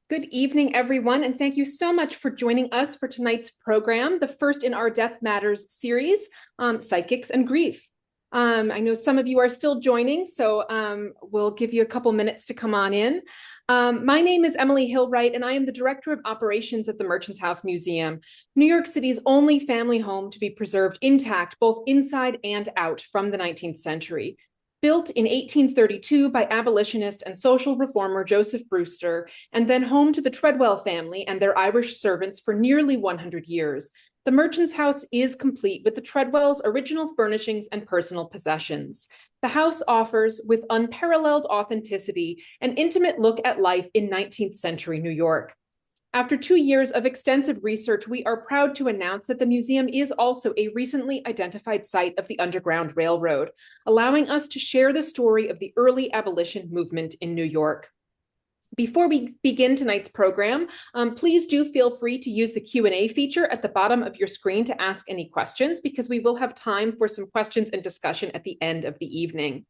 Good evening, everyone, and thank you so much for joining us for tonight's program, the first in our Death Matters series, Psychics and Grief. I know some of you are still joining, so we'll give you a couple minutes to come on in. My name is Emily Hillwright, and I am the Director of Operations at the Merchants House Museum, New York City's only family home to be preserved intact, both inside and out from the 19th century. Built in 1832 by abolitionist and social reformer Joseph Brewster, and then home to the Treadwell family and their Irish servants for nearly 100 years, the Merchants House is complete with the Treadwells' original furnishings and personal possessions. The house offers, with unparalleled authenticity, an intimate look at life in 19th century New York. After 2 years of extensive research, we are proud to announce that the museum is also a recently identified site of the Underground Railroad, allowing us to share the story of the early abolition movement in New York. Before we begin tonight's program, please do feel free to use the Q&A feature at the bottom of your screen to ask any questions, because we will have time for some questions and discussion at the end of the evening.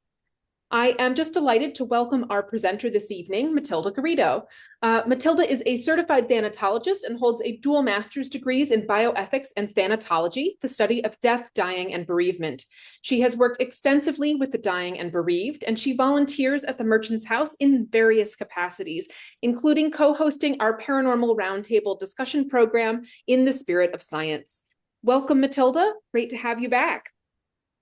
I am just delighted to welcome our presenter this evening, Matilda Garrido. Matilda is a certified thanatologist and holds a dual master's degrees in bioethics and thanatology, the study of death, dying, and bereavement. She has worked extensively with the dying and bereaved, and she volunteers at the Merchants House in various capacities, including co-hosting our Paranormal Roundtable discussion program, In the Spirit of Science. Welcome, Matilda. Great to have you back.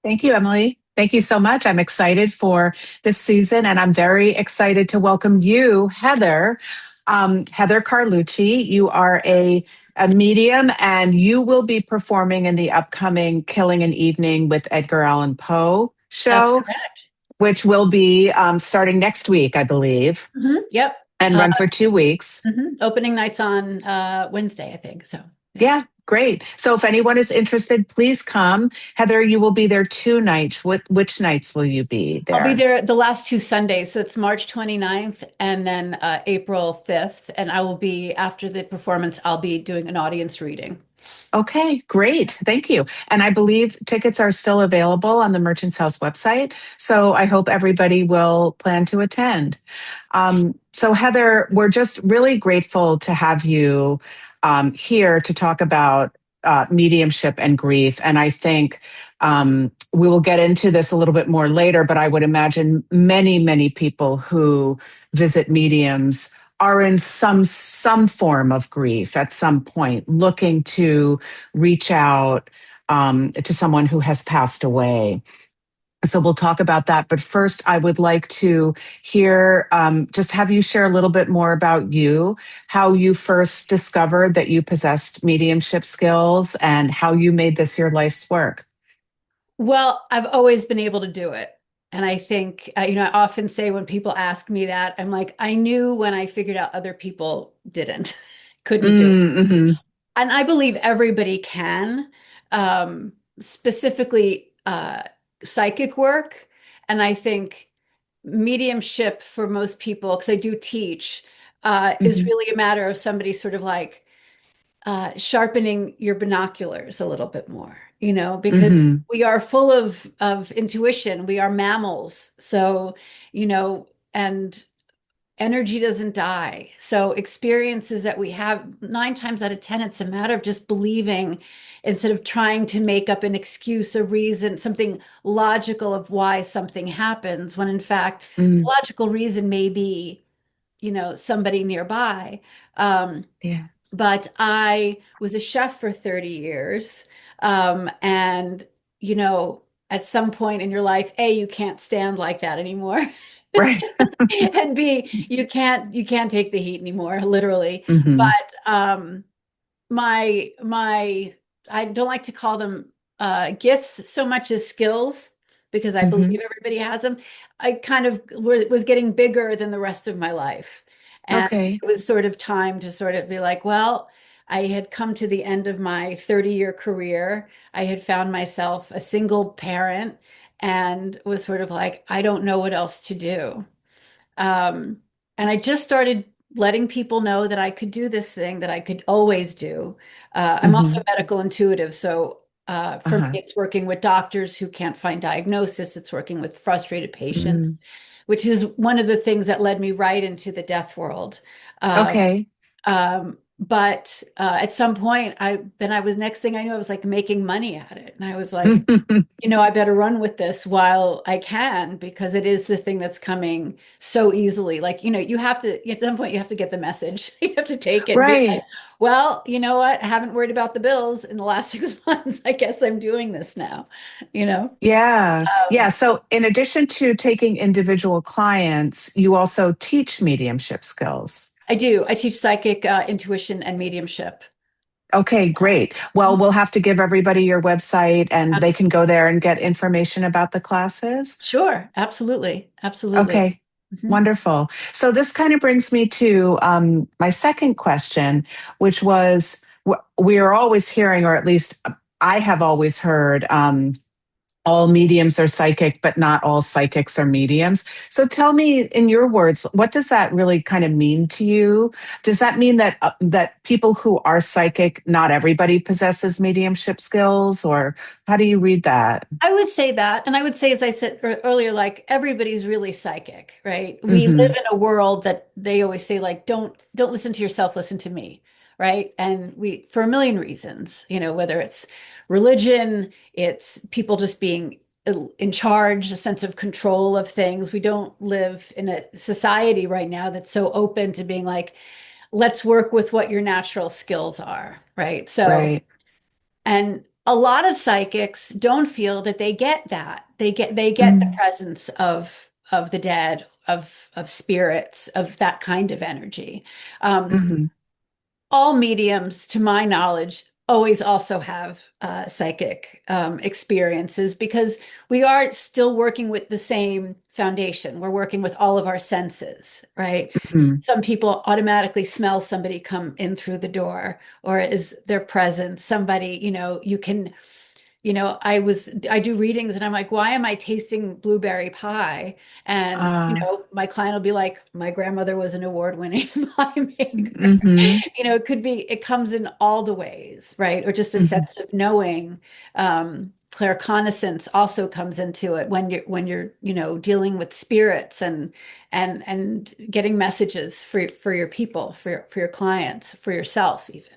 Thank you, Emily. Thank you so much. I'm excited for this season, and I'm very excited to welcome you, Heather. Heather Carlucci, you are a medium, and you will be performing in the upcoming Killing an Evening with Edgar Allan Poe That's show, correct. which will be starting next week, I believe, Yep. and run for 2 weeks. Opening night's on Wednesday, I think. So Yeah, great. So if anyone is interested, please come. Heather, you will be there 2 nights. Which nights will you be there? I'll be there the last 2 Sundays. So it's March 29th and then April 5th. And I will be, after the performance, I'll be doing an audience reading. Okay, great. Thank you. And I believe tickets are still available on the Merchants House website. So I hope everybody will plan to attend. So Heather, we're just really grateful to have you here to talk about mediumship and grief. And I think we will get into this a little bit more later, but I would imagine many people who visit mediums are in some form of grief at some point, looking to reach out to someone who has passed away. So we'll talk about that. But first, I would like to hear, just have you share a little bit more about you, how you first discovered that you possessed mediumship skills, and how you made this your life's work. Well, I've always been able to do it. And I think, I often say when people ask me that, I'm like, I knew when I figured out other people couldn't do it. Mm-hmm. And I believe everybody can, specifically psychic work. And I think mediumship for most people, because I do teach, is really a matter of somebody sort of like sharpening your binoculars a little bit more, because we are full of intuition. We are mammals. So, and energy doesn't die. So experiences that we have 9 times out of 10, it's a matter of just believing instead of trying to make up an excuse, a reason, something logical of why something happens, when in fact, the logical reason may be, somebody nearby. Yeah. But I was a chef for 30 years. And, at some point in your life, A, you can't stand like that anymore. Right. And B, you can't take the heat anymore, literally. Mm-hmm. But my I don't like to call them gifts so much as skills, because I believe everybody has them. I kind of was getting bigger than the rest of my life. And Okay. it was sort of time to sort of be like, well, I had come to the end of my 30-year career. I had found myself a single parent and was sort of like, I don't know what else to do. And I just started letting people know that I could do this thing that I could always do. I'm also medical intuitive, so For me, it's working with doctors who can't find diagnosis. It's working with frustrated patients, Mm. which is one of the things that led me right into the death world. Okay. But at some point, next thing I knew, I was like making money at it. And I was like, I better run with this while I can, because it is the thing that's coming so easily. Like, you have to, at some point, you have to get the message. You have to take it and be like, Right. well, you know what? I haven't worried about the bills in the last 6 months. I guess I'm doing this now, you know? Yeah. Yeah. Um, So, in addition to taking individual clients, you also teach mediumship skills. I do. I teach psychic intuition and mediumship. Okay, great. Well, we'll have to give everybody your website and they can go there and get information about the classes. Sure. Absolutely. Absolutely. Okay, Mhm. wonderful. So this kind of brings me to my second question, which was we are always hearing, or at least I have always heard, all mediums are psychic, but not all psychics are mediums. So tell me, in your words, what does that really kind of mean to you? Does that mean that that people who are psychic, not everybody possesses mediumship skills, or how do you read that? I would say that. And I would say, as I said earlier, like everybody's really psychic, right? We live Hmm. in a world that they always say, like, don't listen to yourself, listen to me. Right. And for a million reasons, whether it's religion, it's people just being in charge, a sense of control of things. We don't live in a society right now that's so open to being like, let's work with what your natural skills are. Right. So, Right. and a lot of psychics don't feel that they get that. They get the Mm-hmm. presence of the dead, of spirits, of that kind of energy. Um, Mm-hmm. all mediums, to my knowledge, always also have psychic experiences, because we are still working with the same foundation. We're working with all of our senses, right? Some people automatically smell somebody come in through the door, or is their presence somebody, you can, I do readings and I'm like, why am I tasting blueberry pie? And, Uh, my client will be like, my grandmother was an award-winning pie maker. mm-hmm. It comes in all the ways, right? Or just a Mm-hmm. sense of knowing. Claircognizance also comes into it when you're, dealing with spirits and getting messages for your people, for your clients, for yourself even.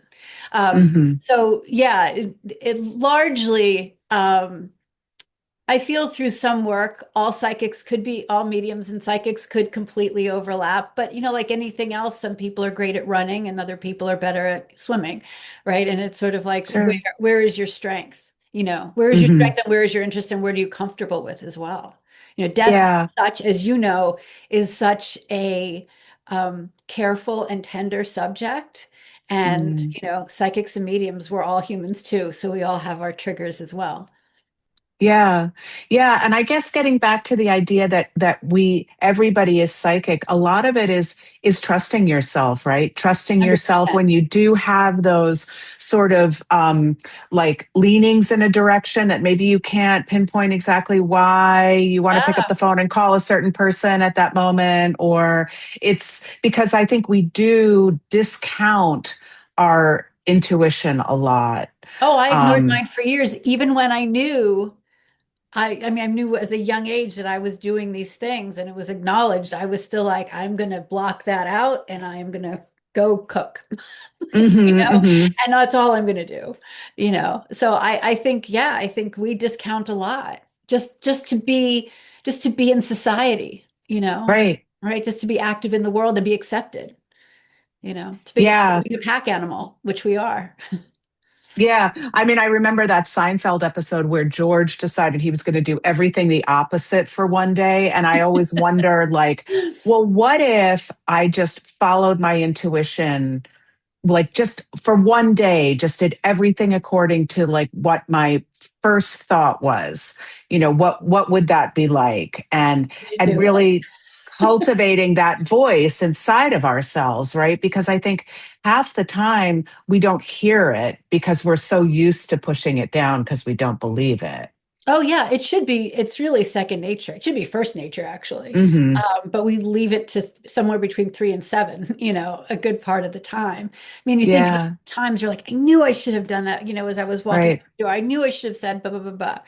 Um, Mm-hmm. so yeah, it largely, I feel through some work, all mediums and psychics could completely overlap. But like anything else, some people are great at running and other people are better at swimming, right? And it's sort of like, Sure. where is your strength? Where is your Mm-hmm. strength and where is your interest and where are you comfortable with as well? Death, Yeah. such as is such a careful and tender subject. And, Mm. psychics and mediums, we're all humans too. So we all have our triggers as well. Yeah. Yeah. And I guess getting back to the idea that everybody is psychic, a lot of it is trusting yourself, right? Trusting yourself 100%. when you do have those sort of like leanings in a direction that maybe you can't pinpoint exactly why you want to pick up Yeah. the phone and call a certain person at that moment, or it's because I think we do discount our intuition a lot. Oh, I ignored Um, mine for years, even when I knew. I knew as a young age that I was doing these things and it was acknowledged. I was still like, I'm going to block that out and I am going to go cook, mhm, mhm. and that's all I'm going to do, So I think, yeah, I think we discount a lot just to be in society, Right. right? Just to be active in the world and be accepted, to Yeah. be a pack animal, which we are. Yeah. I mean, I remember that Seinfeld episode where George decided he was going to do everything the opposite for one day. And I always wondered, like, well, what if I just followed my intuition, like just for one day, just did everything according to like what my first thought was? What would that be like? And You and do it. really cultivating that voice inside of ourselves, right? Because I think half the time we don't hear it because we're so used to pushing it down because we don't believe it. Oh yeah, it should be. It's really second nature. It should be first nature, actually. Hmm. But we leave it to somewhere between 3 and 7, a good part of the time. I mean, you think about Yeah, times you're like, I knew I should have done that, as I was walking out right. the door. I knew I should have said blah blah blah blah.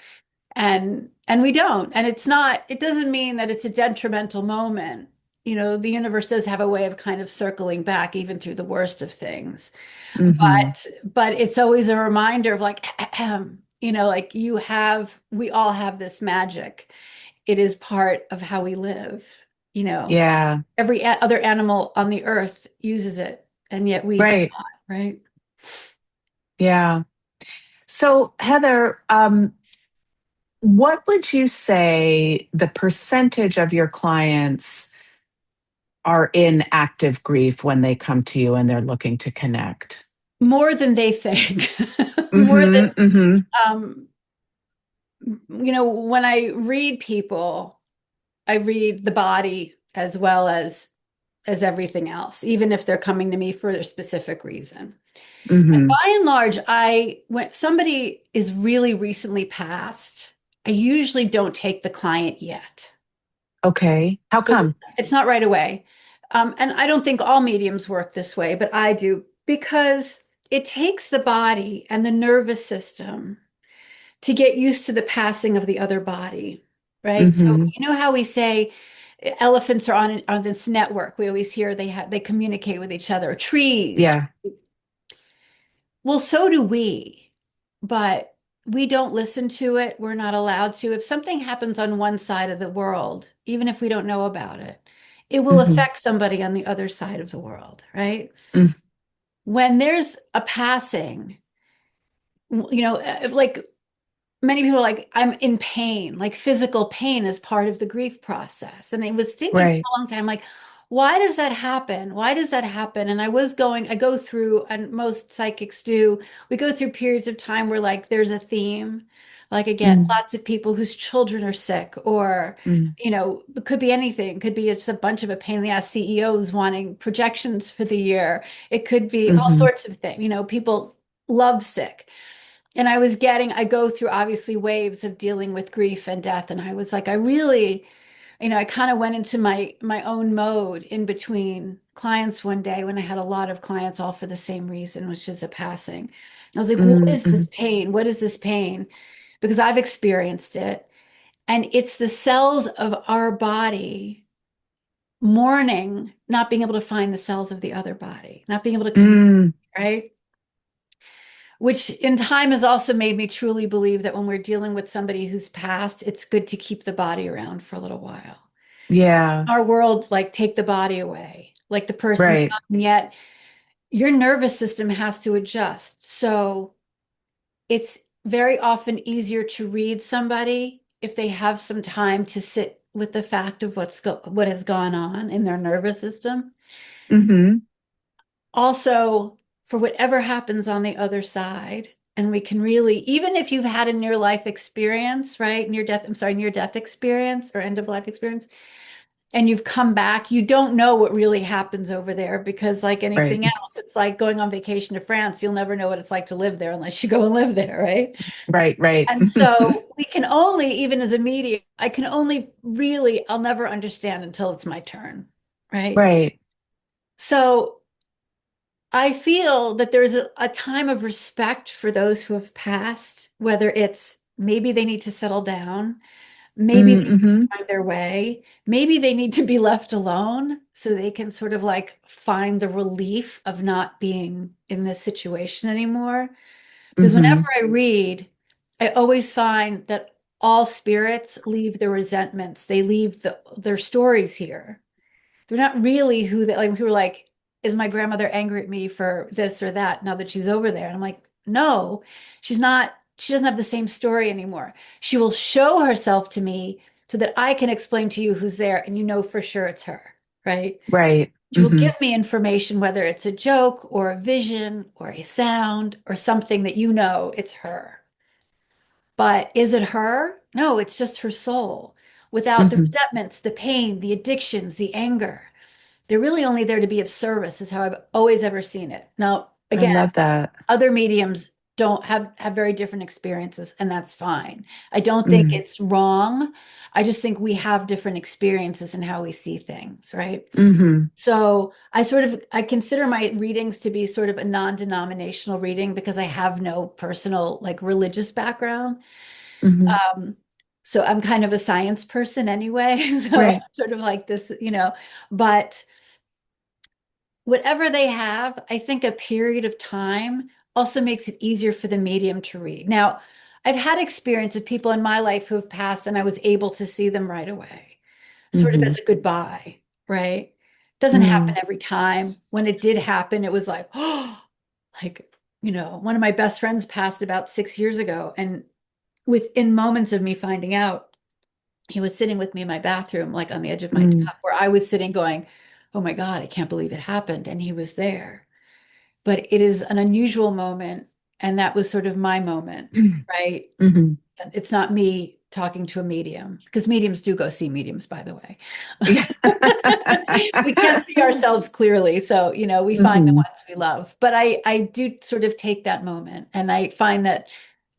And we don't. And it doesn't mean that it's a detrimental moment. The universe does have a way of kind of circling back even through the worst of things. Hmm. But it's always a reminder of like, like we all have this magic. It is part of how we live. Yeah, Every other animal on the earth uses it, and yet we do right. not, right? Yeah. So, Heather, what would you say the percentage of your clients are in active grief when they come to you and they're looking to connect? More than they think. More than, Hmm. Hmm. um, when I read people, I read the body as well as everything else, even if they're coming to me for a specific reason. And Hmm. by and large, when somebody is really recently passed, I usually don't take the client yet. Okay. How So come? it's not right away. And I don't think all mediums work this way, but I do because it takes the body and the nervous system to get used to the passing of the other body, right? So Hmm. you know how we say elephants are on this network. We always hear they communicate with each other. Trees. Yeah. Well, so do we, but we don't listen to it. We're not allowed to. If something happens on one side of the world, even if we don't know about it, it will Hmm. affect somebody on the other side of the world, right? When there's a passing, like many people are like, I'm in pain, like physical pain is part of the grief process. And I was thinking for Right. a long time, like, why does that happen? Why does that happen? And I go through, and most psychics do, we go through periods of time where like there's a theme. Like again, Mm. lots of people whose children are sick, or, Mm. it could be anything. It could be just a bunch of a pain in the ass CEOs wanting projections for the year. It could be all Hmm. sorts of things. People love sick. And I go through obviously waves of dealing with grief and death. And I was like, I really, I kind of went into my own mode in between clients one day when I had a lot of clients all for the same reason, which is a passing. I was like, what is Hmm. this pain? What is this pain? Because I've experienced it. And it's the cells of our body mourning, not being able to find the cells of the other body, not being able to connect, Mm. right? Which in time has also made me truly believe that when we're dealing with somebody who's passed, it's good to keep the body around for a little while. Yeah. Our world, like, take the body away, like the person's Right. gone, and yet your nervous system has to adjust. So it's very often easier to read somebody if they have some time to sit with the fact of what has gone on in their nervous system. Hmm. Also, for whatever happens on the other side, and we can really, even if you've had a near life experience, right? Near death experience or end of life experience, and you've come back, you don't know what really happens over there because, like Right. anything else, it's like going on vacation to France. You'll never know what it's like to live there unless you go and live there, right? Right. Right. And so we can only, even as a medium, I can only really, I'll never understand until it's my turn, right? Right. So I feel that there's a time of respect for those who have passed, whether it's maybe they need to settle down, maybe they need to Hmm. find their way, maybe they need to be left alone so they can sort of like find the relief of not being in this situation anymore. Because whenever Hmm. I read, I always find that all spirits leave their resentments, they leave their stories here. They're not really who are like, is my grandmother angry at me for this or that now that she's over there? And I'm like, no, she's not. She doesn't have the same story anymore. She will show herself to me so that I can explain to you who's there and you know for sure it's her, right? Right. She will Hmm. give me information, whether it's a joke or a vision or a sound or something that you know it's her. But is it her? No, it's just her soul without the Hmm. resentments, the pain, the addictions, the anger. They're really only there to be of service, is how I've always ever seen it. Now, I again, love that. other mediums don't have very different experiences, and that's fine. I don't think Mm, it's wrong. I just think we have different experiences in how we see things, right? hmm. So I consider my readings to be sort of a non-denominational reading because I have no personal like religious background. Hmm. Um, so I'm kind of a science person anyway. So I'm Right. sort of like this, but whatever they have, I think a period of time also makes it easier for the medium to read. Now, I've had experience of people in my life who have passed and I was able to see them right away, sort of Hmm. as a goodbye, right? Doesn't happen Mm, every time. When it did happen, it was like, oh, like, one of my best friends passed about 6 years ago. And within moments of me finding out, he was sitting with me in my bathroom, like on the edge of my mm, tub, where I was sitting going, oh my God, I can't believe it happened. And he was there. But it is an unusual moment. And that was sort of my moment, right? hmm. It's not me talking to a medium, because mediums do go see mediums, by the way. Yeah. We can't see ourselves clearly. So, we find the Hmm. ones we love. But I do sort of take that moment. And I find that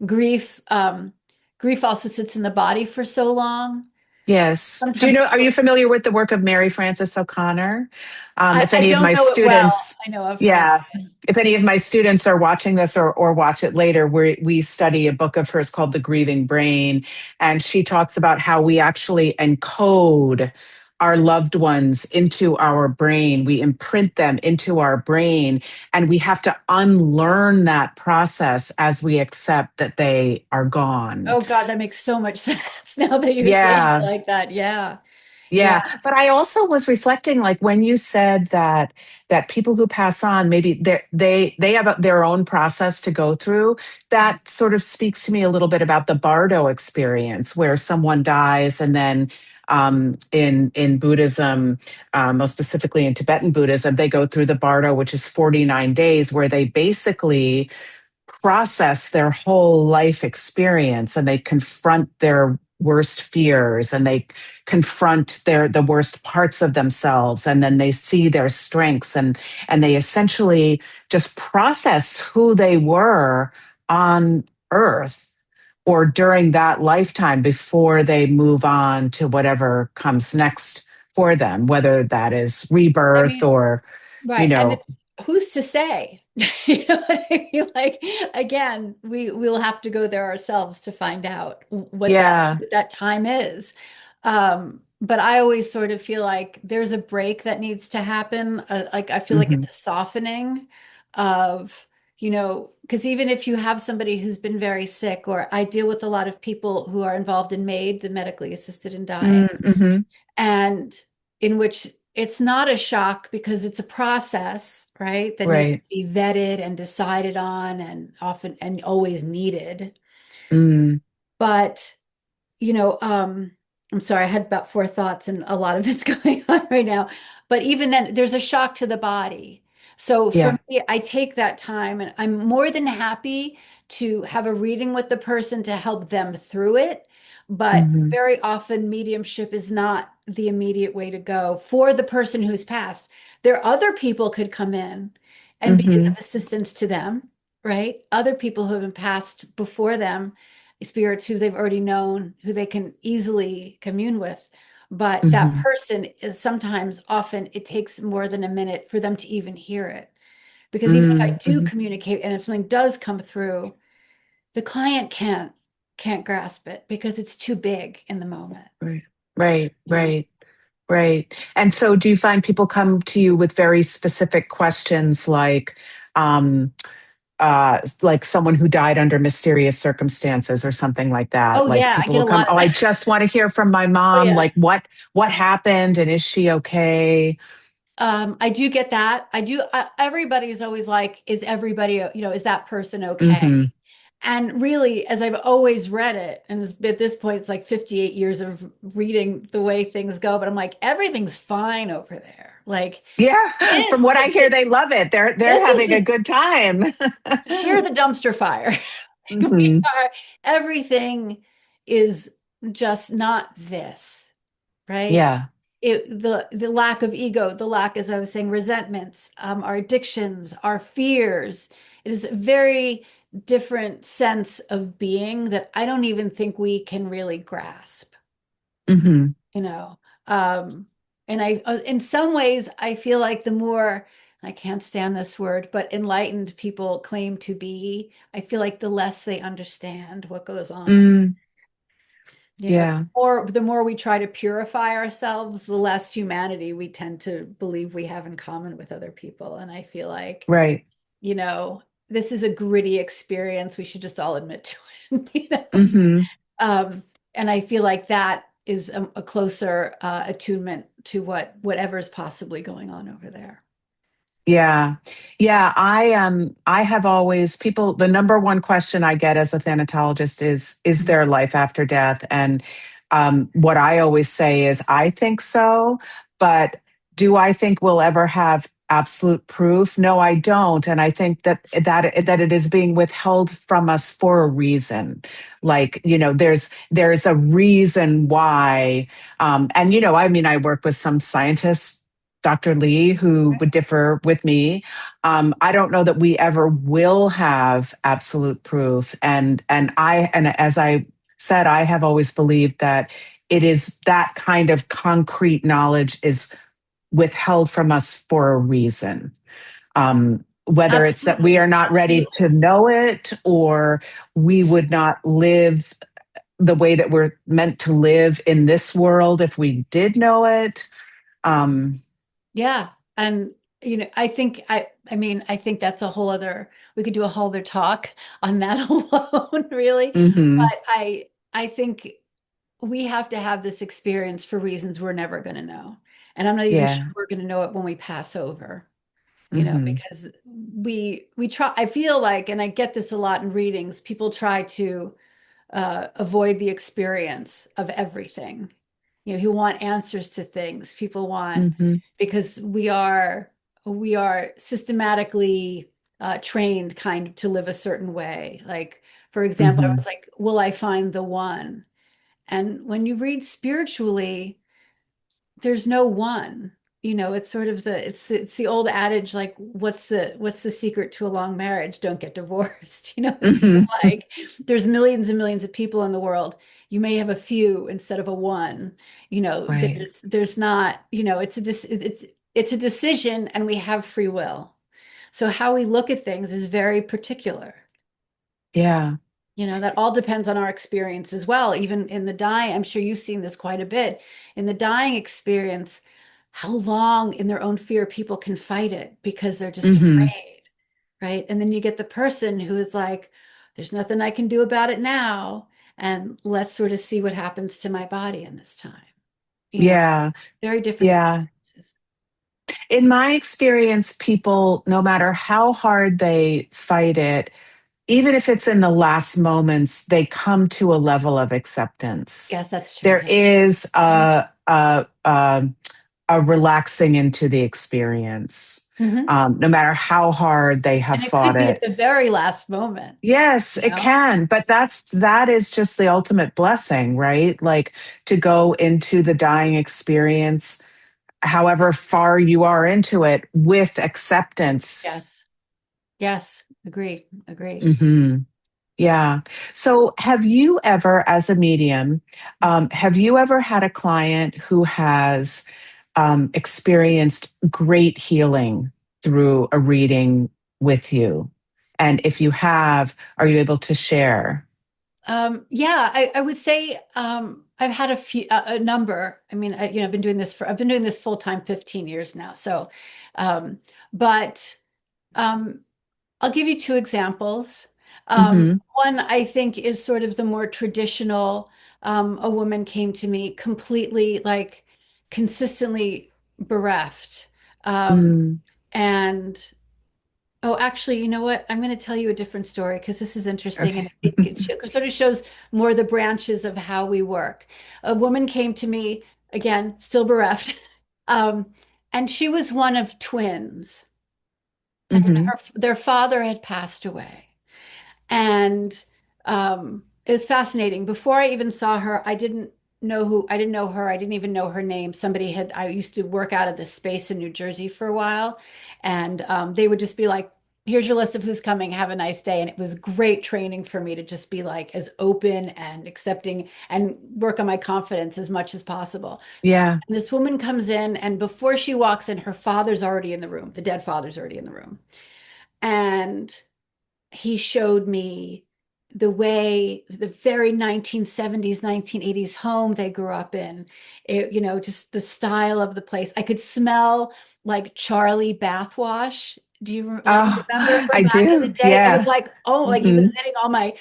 grief, grief also sits in the body for so long. Yes. Do you Sometimes know, are you people, familiar with the work of Mary Frances O'Connor? If I any of don't my know it well. students, I know of her. yeah, if any of my students are watching this or watch it later, we study a book of hers called The Grieving Brain. And she talks about how we actually encode our loved ones into our brain. We imprint them into our brain, and we have to unlearn that process as we accept that they are gone. Oh God, that makes so much sense now that you're saying it Yeah. like that. Yeah. Yeah. Yeah, but I also was reflecting, like when you said that people who pass on, maybe they have their own process to go through. That sort of speaks to me a little bit about the Bardo experience, where someone dies, and then in Buddhism, most specifically in Tibetan Buddhism, they go through the Bardo, which is 49 days, where they basically process their whole life experience, and they confront their worst fears, and they confront the worst parts of themselves, and then they see their strengths, and they essentially just process who they were on earth or during that lifetime before they move on to whatever comes next for them, whether that is I rebirth mean, or you right. And know it's, who's to say? You know what I mean? Like, again, we'll have to go there ourselves to find out yeah. what that time is. But I always sort of feel like there's a break that needs to happen. Like, I feel like Hmm. it's a softening of, because even if you have somebody who's been very sick, or I deal with a lot of people who are involved in MAID, the medically assisted in dying, Mm-hmm. and in which it's not a shock because it's a process, right? That needs Right. to be vetted and decided on and often and always needed. Mm, But, you know, um, I'm sorry, I had about four thoughts and a lot of it's going on right now. But even then, there's a shock to the body. So for yeah. me, I take that time and I'm more than happy to have a reading with the person to help them through it. But Hmm. very often, mediumship is not the immediate way to go for the person who's passed. There are other people could come in and be Hmm. of assistance to them, right? Other people who have been passed before them, spirits who they've already known, who they can easily commune with. But that Hmm. person is sometimes, often, it takes more than a minute for them to even hear it. Because even if I do Hmm. communicate and if something does come through, the client can't grasp it because it's too big in the moment. Right. Right. You know? Right. Right. And so do you find people come to you with very specific questions um, like someone who died under mysterious circumstances or something like that? Oh Like yeah, I people get will a come, lot of oh, I that. just want to hear from my Oh mom. yeah. Like what happened, and is she okay? I do get that. I do. Everybody's always like, is everybody, is that person okay? Hmm. And really, as I've always read it, and at this point, it's like 58 years of reading the way things go, but I'm like, everything's fine over there. Like Yeah. From this what I is hear, they love it. They're this is having a good time. we're the dumpster fire. We Hmm. are, everything is just not this, right? Yeah. The lack of ego, the lack, as I was saying, resentments, our addictions, our fears. It is very different sense of being that I don't even think we can really grasp, Hmm. you know. Um, and in some ways, I feel like the more, I can't stand this word, but enlightened people claim to be, I feel like the less they understand what goes on. Mm, You know, yeah, or the more we try to purify ourselves, the less humanity we tend to believe we have in common with other people. And I feel like, right. you know, this is a gritty experience. We should just all admit to it, you know. Hmm. And I feel like that is a closer attunement to whatever is possibly going on over there. Yeah. Yeah. I have always people, the number one question I get as a thanatologist is there life after death? And what I always say is, I think so, but do I think we'll ever have absolute proof? No, I don't. And I think that it is being withheld from us for a reason. Like, there's a reason why. And I mean, I work with some scientists, Dr. Lee, who would differ with me. I don't know that we ever will have absolute proof. And as I said, I have always believed that it is that kind of concrete knowledge is withheld from us for a reason. Whether it's that we Absolutely. are not ready Absolutely. to know it, or we would not live the way that we're meant to live in this world if we did know it. Um, Yeah. And I mean, I think that's a whole other, we could do a whole other talk on that alone, really. mhm. But I think we have to have this experience for reasons we're never going to know. And I'm not even sure Yeah. we're going to know it when we pass over, Hmm. because we try, I feel like, and I get this a lot in readings, people try to avoid the experience of everything. Who want answers to things. People want, Hmm. because we are systematically trained kind of to live a certain way. Like, for example, I Hmm. was like, will I find the one? And when you read spiritually, there's no one. It's sort of it's the old adage, like, what's the secret to a long marriage? Don't get divorced. It's Hmm. like there's millions and millions of people in the world. You may have a few instead of a one. Right. There's not, it's a decision, and we have free will. So how we look at things is very particular. Yeah. That all depends on our experience as well. Even in the dying, I'm sure you've seen this quite a bit. In the dying experience, how long in their own fear people can fight it because they're just Hmm. afraid, right? And then you get the person who is like, there's nothing I can do about it now. And let's sort of see what happens to my body in this time. You know, Yeah. very different Yeah. experiences. In my experience, people, no matter how hard they fight it, even if it's in the last moments, they come to a level of acceptance. Yes, that's true. There Yeah. is Yeah. a relaxing into the experience, Mhm. no matter how hard they have And it could fought be at it. the very last moment, Yes, you it know? can, but that is just the ultimate blessing, right? Like, to go into the dying experience, however far you are into it, with Yes. acceptance. Yes. Agreed. Agreed. Hmm. Yeah. So, have you ever, as a medium, have you ever had a client who has experienced great healing through a reading with you? And if you have, are you able to share? Yeah, I would say I've had a number. I mean, I've been doing this full time 15 years now. So, um, but um, I'll give you two examples. Hmm. One I think is sort of the more traditional. A woman came to me completely, like, consistently bereft, um, Mm. and oh, actually, you know what? I'm going to tell you a different story because this is interesting, and Okay. it sort of shows more the branches of how we work. A woman came to me, again, still bereft, um, and she was one of twins, and Hmm. their father had passed away. And it was fascinating. Before I even saw her, I didn't know her. I didn't even know her name. I used to work out of this space in New Jersey for a while, and they would just be like here's your list of who's coming. Have a nice day. And it was great training for me to just be like as open and accepting and work on my confidence as much as possible. Yeah. And this woman comes in, and before she walks in, her father's already in the room. The dead father's already in the room. And he showed me the way the very 1970s, 1980s home they grew up in, it, just the style of the place. I could smell like Charlie bath wash. Do you like Oh, remember from I back in the do. day? I was Yeah. like, oh, like he was Hmm. hitting all my,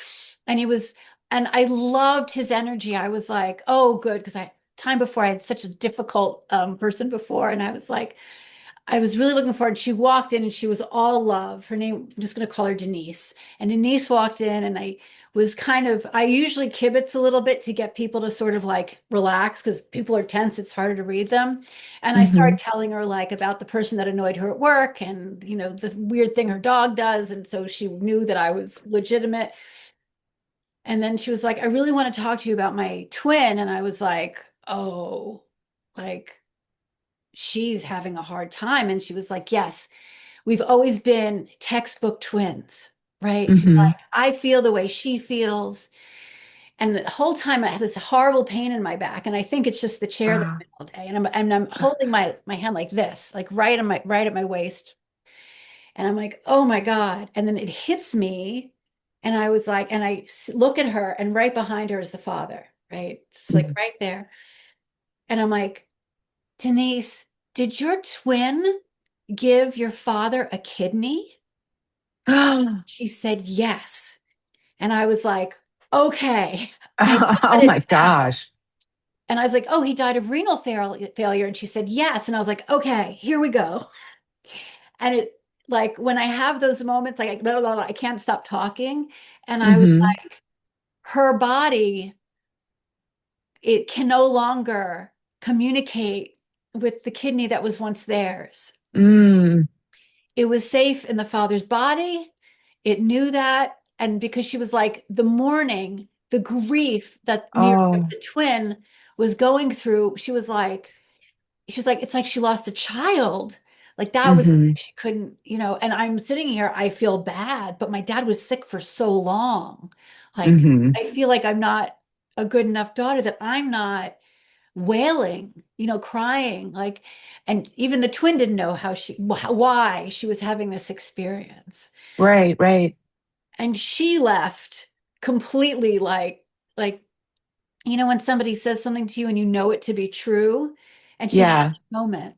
and he was, and I loved his energy. I was like, oh, good, because time before I had such a difficult person before, and I was like, I was really looking forward. She walked in and she was all love. Her name, I'm just going to call her Denise. And Denise walked in, and I usually kibitz a little bit to get people to sort of like relax because people are tense. It's harder to read them. And I started Hmm. telling her like about the person that annoyed her at work and, the weird thing her dog does. And so she knew that I was legitimate. And then she was like, I really want to talk to you about my twin. And I was like, oh, like, she's having a hard time. And she was like, yes, we've always been textbook twins, right? She's Hmm. like, I feel the way she feels. And the whole time I have this horrible pain in my back. And I think it's just the chair that I'm Oh. in all day. And I'm holding my hand like this, like right at my waist. And I'm like, oh my God. And then it hits me. And I was like, and look at her, and right behind her is the father, right? Just like right there. And I'm like, Denise, did your twin give your father a kidney? Oh, She said yes. And I was like, okay, I got oh it my now. gosh. And I was like, oh, he died of renal failure. And she said yes. And I was like, okay, here we go. And it, like, when I have those moments, like, blah, blah, blah, I can't stop talking. And I was Hmm. like, her body, it can no longer communicate with the kidney that was once theirs. Mm. It was safe in the father's body. It knew that. And because she was like, the mourning, the grief that Miriam, Oh. the twin, was going through, she's like, it's like she lost a child. Like that was the thing Hmm. she couldn't, and I'm sitting here, I feel bad, but my dad was sick for so long. Like, Hmm. I feel like I'm not a good enough daughter, that I'm not wailing, crying, like, and even the twin didn't know why she was having this experience. Right, right. And she left completely like, when somebody says something to you and you know it to be true, and she had Yeah. that moment.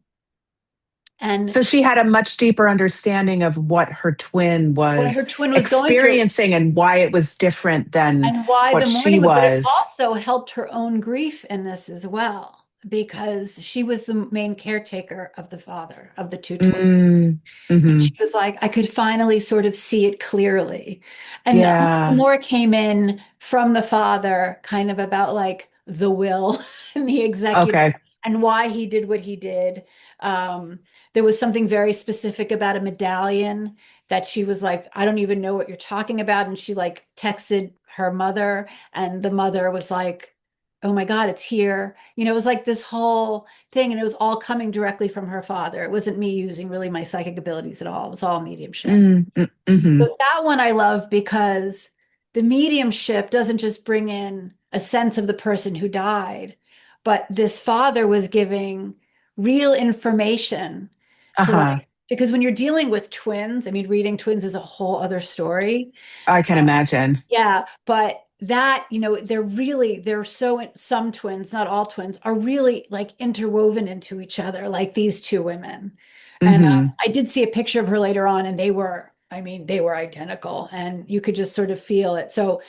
And So she had a much deeper understanding of what her twin what her was twin was going through experiencing and why it was different than and why what the she mourning was, but it was. also helped her own grief in this as well, because she was the main caretaker of the father of the two twins. Mm. And Hmm. she was like, I could finally sort of see it clearly. And Yeah. more came in from the father, kind of about like the will and the executive Okay. and why he did what he did. Um, there was something very specific about a medallion that she was like, I don't even know what you're talking about. And she like texted her mother, and the mother was like, oh my God, it's here. It was like this whole thing, and it was all coming directly from her father. It wasn't me using really my psychic abilities at all. It was all mediumship. Mm-hmm. So that one I love because the mediumship doesn't just bring in a sense of the person who died, but this father was giving real information to Uh-huh. like, because when you're dealing with twins, I mean, reading twins is a whole other story. I can imagine. Yeah, but that, they're so, some twins, not all twins, are really like interwoven into each other, like these two women. And Hmm. I did see a picture of her later on, and I mean, they were identical, and you could just sort of feel it. So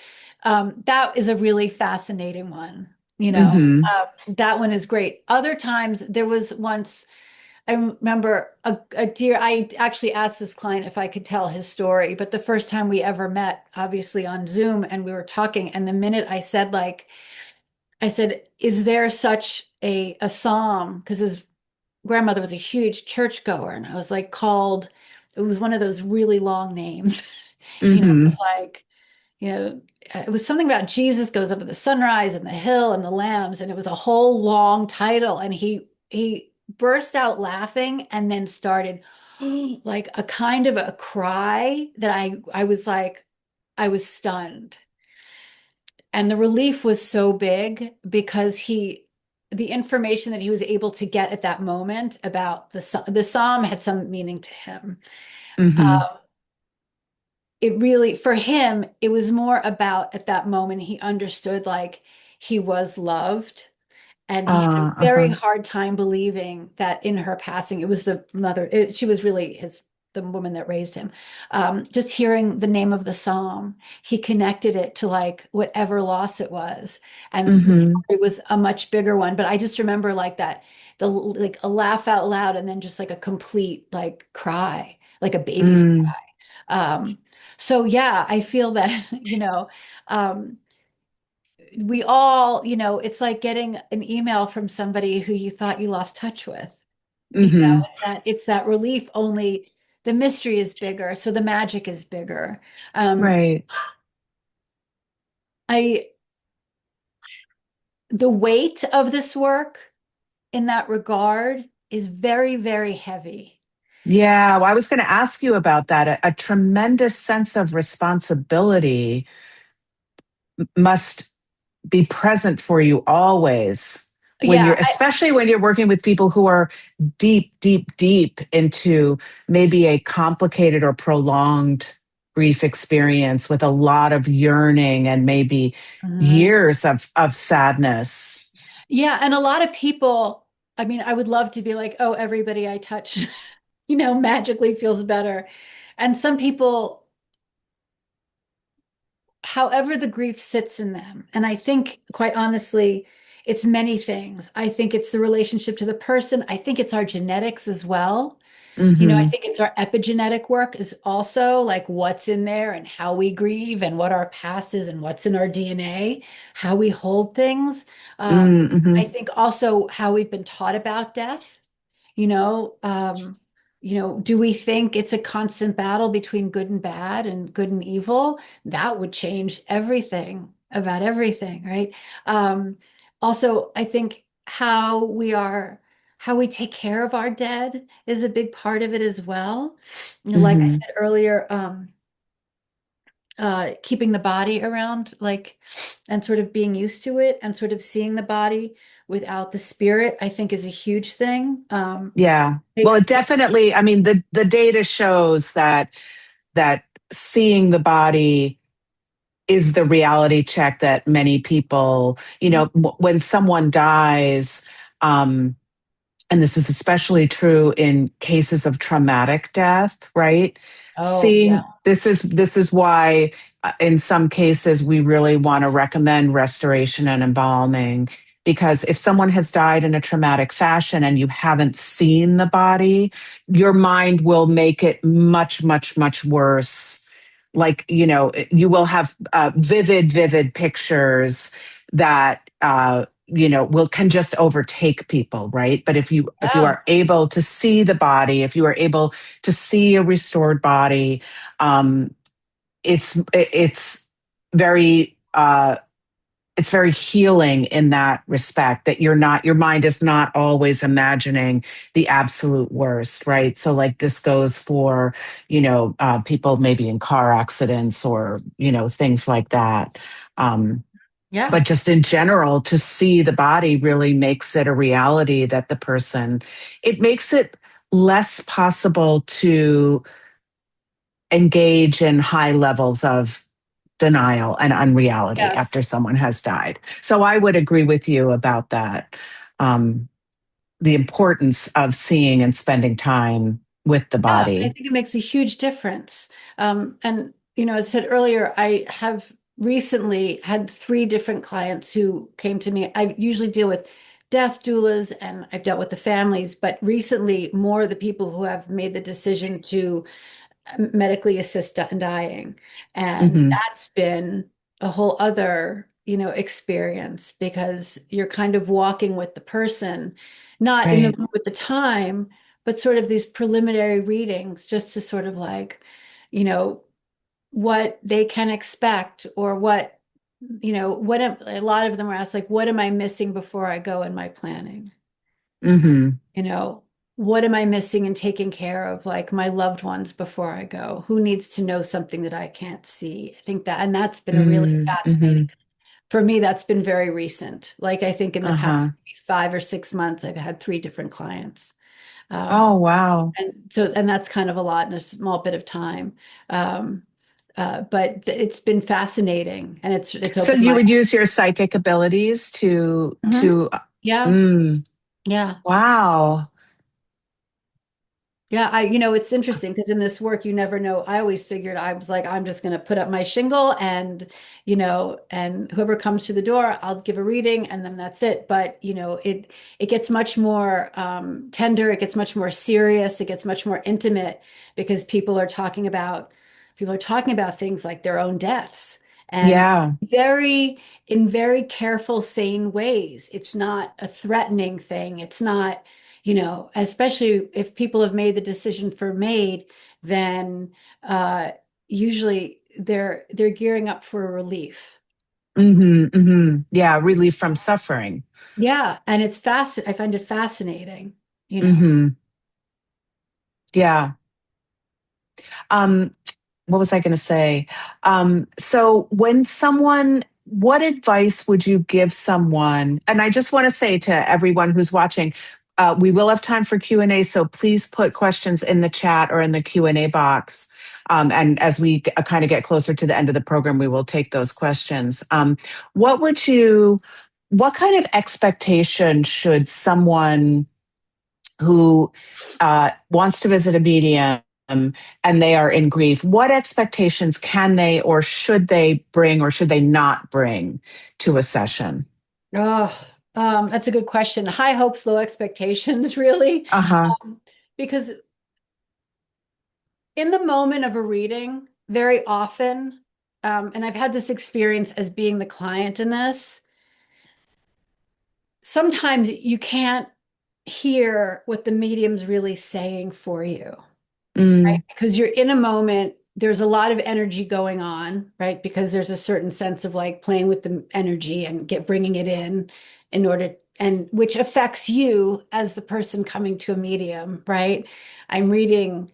that is a really fascinating one. Hmm. That one is great. Other times, there was once, I remember a dear, I actually asked this client if I could tell his story, but the first time we ever met, obviously on Zoom, and we were talking, and the minute I said, is there such a psalm? Because his grandmother was a huge churchgoer, and I was like, it was one of those really long names. It Hmm. was like, it was something about Jesus goes up at the sunrise and the hill and the lambs, and it was a whole long title. And he burst out laughing and then started. like a kind of a cry that I was like, I was stunned. And the relief was so big because the information that he was able to get at that moment about the psalm had some meaning to him. Hmm. Uh, it really, for him, it was more about at that moment, he understood like he was loved. And he had a very Uh-huh. hard time believing that in her passing, it was the mother, she was really the woman that raised him. Just hearing the name of the psalm, he connected it to like whatever loss it was. And Hmm. it was a much bigger one. But I just remember like that, like a laugh out loud and then just like a complete like cry, like a baby's Mm. cry. Um, so yeah, I feel that, um, we all, it's like getting an email from somebody who you thought you lost touch with. Hmm. It's that relief, only the mystery is bigger, so the magic is bigger. Um, Right. I the weight of this work in that regard is very, very heavy. Yeah, well, I was going to ask you about that. A tremendous sense of responsibility must be present for you always when Yeah, you're, especially when you're working with people who are deep, deep, deep into maybe a complicated or prolonged grief experience with a lot of yearning and maybe Mhm. years of sadness. Yeah, and a lot of people, I mean, I would love to be like, oh, everybody I touch, magically feels better. And some people, however the grief sits in them. And I think, quite honestly, it's many things. I think it's the relationship to the person. I think it's our genetics as well. I Hmm. think it's our epigenetic work is also like what's in there and how we grieve and what our past is and what's in our DNA, how we hold things. I Mm-hmm. think also how we've been taught about death. You know, um, do we think it's a constant battle between good and bad and good and evil? That would change everything about everything, right? Um, Also, I think how we take care of our dead is a big part of it as well. Like I Hmm. said earlier, keeping the body around, like, and sort of being used to it and sort of seeing the body without the spirit, I think is a huge thing. Yeah. Well, Makes it definitely, I mean, the data shows that seeing the body is the reality check that many people, when someone dies, um, and this is especially true in cases of traumatic death, right? Oh, Seeing yeah. this is why in some cases we really want to recommend restoration and embalming, because if someone has died in a traumatic fashion and you haven't seen the body, your mind will make it much, much, much worse. Like, you will have vivid pictures that will can just overtake people, right? But if you Yeah. are able to see the body, if you are able to see a restored body, um it's very it's very healing in that respect, that your mind is not always imagining the absolute worst, right? So like this goes for people maybe in car accidents or things like that. um Yeah. but just in general, to see the body really makes it a reality that it makes it less possible to engage in high levels of denial and unreality Yes. after someone has died. So I would agree with you about that. Um, the importance of seeing and spending time with the Yeah, I body. think it makes a huge difference. And, as I said earlier, I have recently had three different clients who came to me. I usually deal with death doulas and I've dealt with the families, but recently more the people who have made the decision to medically assist dying. And Hmm. that's been a whole other, experience because you're kind of walking with the person, not in the Right. room at the time, but sort of these preliminary readings just to sort of like, you know, what they can expect or a lot of them are asked like, what am I missing before I go in my planning? Hmm. You know, what am I missing in taking care of like my loved ones before I go? Who needs to know something that I can't see? I think that, and that's been a really fascinating. Mm-hmm. For me, that's been very recent. Like I think in the past Uh-huh. 5 or 6 months, I've had 3 different clients. Oh, wow. And that's kind of a lot in a small bit of time. Um, but it's been fascinating, and it's So opened you my. would use your psychic abilities Mhm. to Yeah, mm, yeah. wow. Yeah, it's interesting because in this work, you never know. I always figured I was like, I'm just going to put up my shingle and whoever comes to the door, I'll give a reading and then that's it. But, it gets much more tender. It gets much more serious. It gets much more intimate because people are talking about things like their own deaths and Yeah. in very careful, sane ways. It's not a threatening thing. It's not especially if people have made the decision for MAID, then uh, usually they're gearing up for a relief. Yeah, relief from suffering. Yeah, and it's I find it fascinating, you know. hmm Yeah. Um, what was I going to say? So what advice would you give someone? And I just want to say to everyone who's watching, we will have time for Q&A, so please put questions in the chat or in the Q&A box. And as we kind of get closer to the end of the program, we will take those questions. What would you, what kind of expectation should someone who wants to visit a medium and they are in grief, what expectations can they or should they bring or should they not bring to a session? Oh, that's a good question. High hopes, low expectations, really. Uh-huh. Because in the moment of a reading, very often, and I've had this experience as being the client in this, sometimes you can't hear what the medium's really saying for you, right? Mm, Because you're in a moment, there's a lot of energy going on, right? Because there's a certain sense of like playing with the energy and bringing it in order, and which affects you as the person coming to a medium, right? I'm reading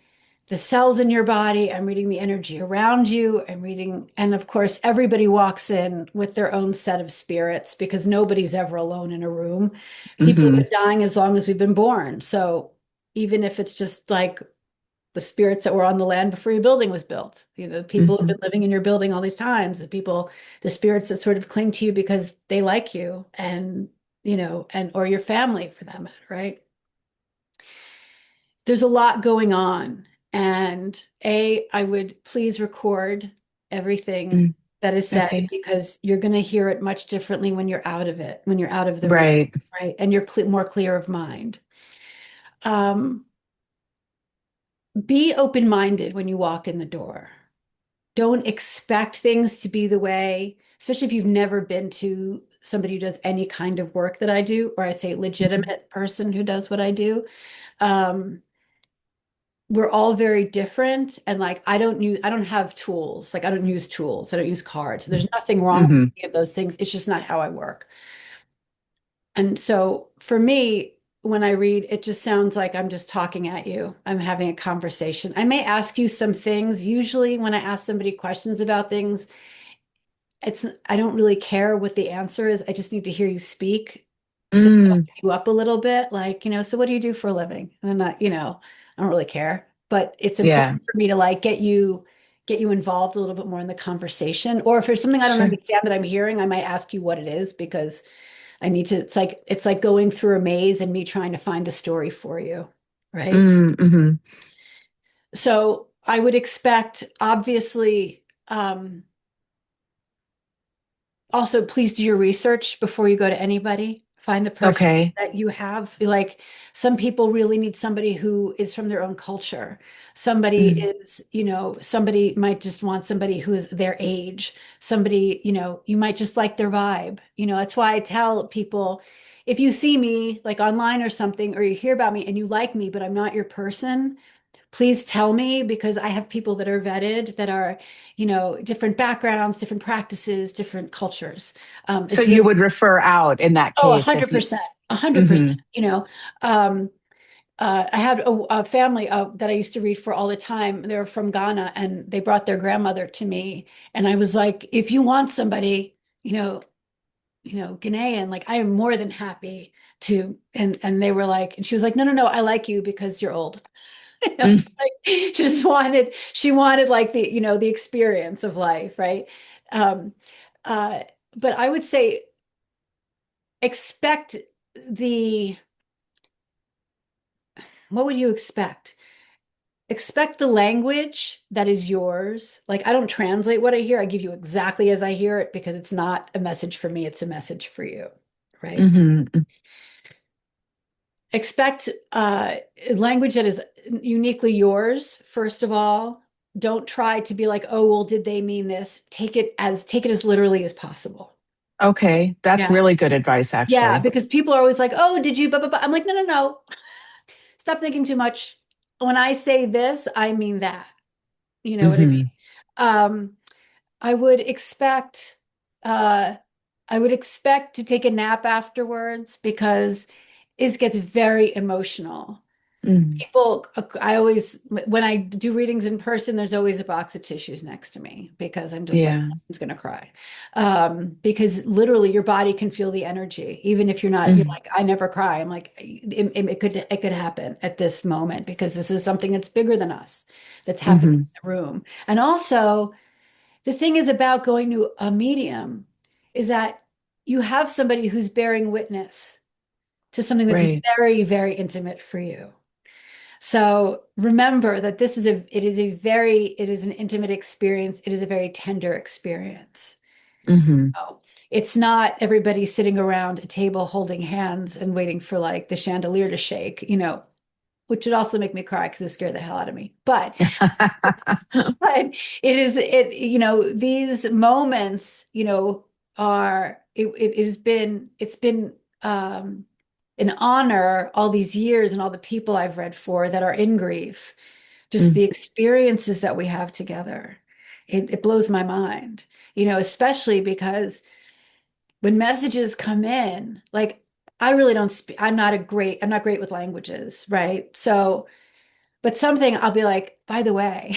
the cells in your body, I'm reading the energy around you, I'm reading, and of course, everybody walks in with their own set of spirits because nobody's ever alone in a room. People hmm have been dying as long as we've been born. So even if it's just like the spirits that were on the land before your building was built. People have hmm been living in your building all these times. The spirits that sort of cling to you because they like you and or your family for that matter, right? There's a lot going on. And I would please record everything mm, that is said okay. because you're going to hear it much differently when you're out of it, when you're out of the room, Right. right? And you're more clear of mind. Um, be open-minded when you walk in the door. Don't expect things to be the way, especially if you've never been to somebody who does any kind of work that I do, or I say Mhm. legitimate person who does what I do. Um, we're all very different. And like, I don't have tools. Like, I don't use tools. I don't use cards. There's nothing wrong with hmm any of those things. It's just not how I work. And so for me, when I read, it just sounds like I'm just talking at you. I'm having a conversation. I may ask you some things. Usually, when I ask somebody questions about things, I don't really care what the answer is. I just need to hear you speak to Mm, pick you up a little bit. Like, so what do you do for a living? And I'm not, I don't really care. But it's yeah, important for me to like get you involved a little bit more in the conversation. Or if there's something I don't sure. understand that I'm hearing, I might ask you what it is because I need to, it's like going through a maze and me trying to find a story for you. Right. Mm-hmm. So I would expect, obviously, also, please do your research before you go to anybody. Find the person Okay. that you have. Like, some people really need somebody who is from their own culture. Mm, Somebody might just want somebody who is their age. Somebody, you might just like their vibe. That's why I tell people, if you see me like online or something, or you hear about me and you like me, but I'm not your person, please tell me because I have people that are vetted that are, different backgrounds, different practices, different cultures. So It's you really, would refer out in that oh, case if you 100%, 100%, hmm um, I had a family that I used to read for all the time. They were from Ghana, and they brought their grandmother to me. And I was like, if you want somebody, Ghanaian, like I am more than happy to. And they were like, and she was like, no, no, no, I like you because you're old. Mm. It's like she wanted like the experience of life, right? Um, uh, but I would say expect the, what would you expect? Expect the language that is yours. Like I don't translate what I hear. I give you exactly as I hear it because it's not a message for me, it's a message for you, right? Hmm. Expect language that is uniquely yours, first of all. Don't try to be like, oh, well, did they mean this? Take it as literally as possible. Okay, that's Yeah. really good advice, Yeah, actually. because people are always like, oh, did you blah, blah, blah. I'm like, no, no, no. Stop thinking too much. When I say this, I mean that. You know what I mean? Hmm. Um, I would expect uh I would expect to take a nap afterwards because it gets very emotional. Hmm. People, I always, when I do readings in person, there's always a box of tissues next to me because I'm just like, Yeah. I'm gonna cry. Because literally your body can feel the energy, even if you're Hmm. like, I never cry. I'm like, it could happen at this moment because this is something that's bigger than us that's happening Hmm. in the room. And also, the thing is about going to a medium is that you have somebody who's bearing witness to something that's Right. very, very intimate for you. So remember that it is an intimate experience. It is a very tender experience. Hmm. Oh, it's not everybody sitting around a table holding hands and waiting for like the chandelier to shake, which would also make me cry because it scared the hell out of me. But these moments, it's been an honor all these years and all the people I've read for that are in grief, just the experiences that we have together. It blows my mind, especially because when messages come in, like I really don't speak, I'm not great with languages, right? So, but something I'll be like, by the way,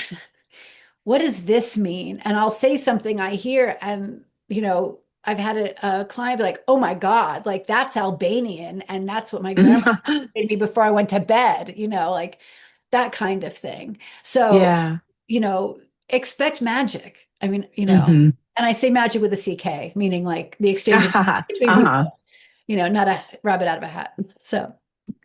what does this mean? And I'll say something I hear, and I've had a client be like, oh my God, like that's Albanian, and that's what my grandma made me before I went to bed, like that kind of thing. So, Yeah. you know, expect magic. I mean, Hmm. and I say magic with a CK, meaning like the exchange of Uh-huh. between Uh-huh. people, not a rabbit out of a hat. So,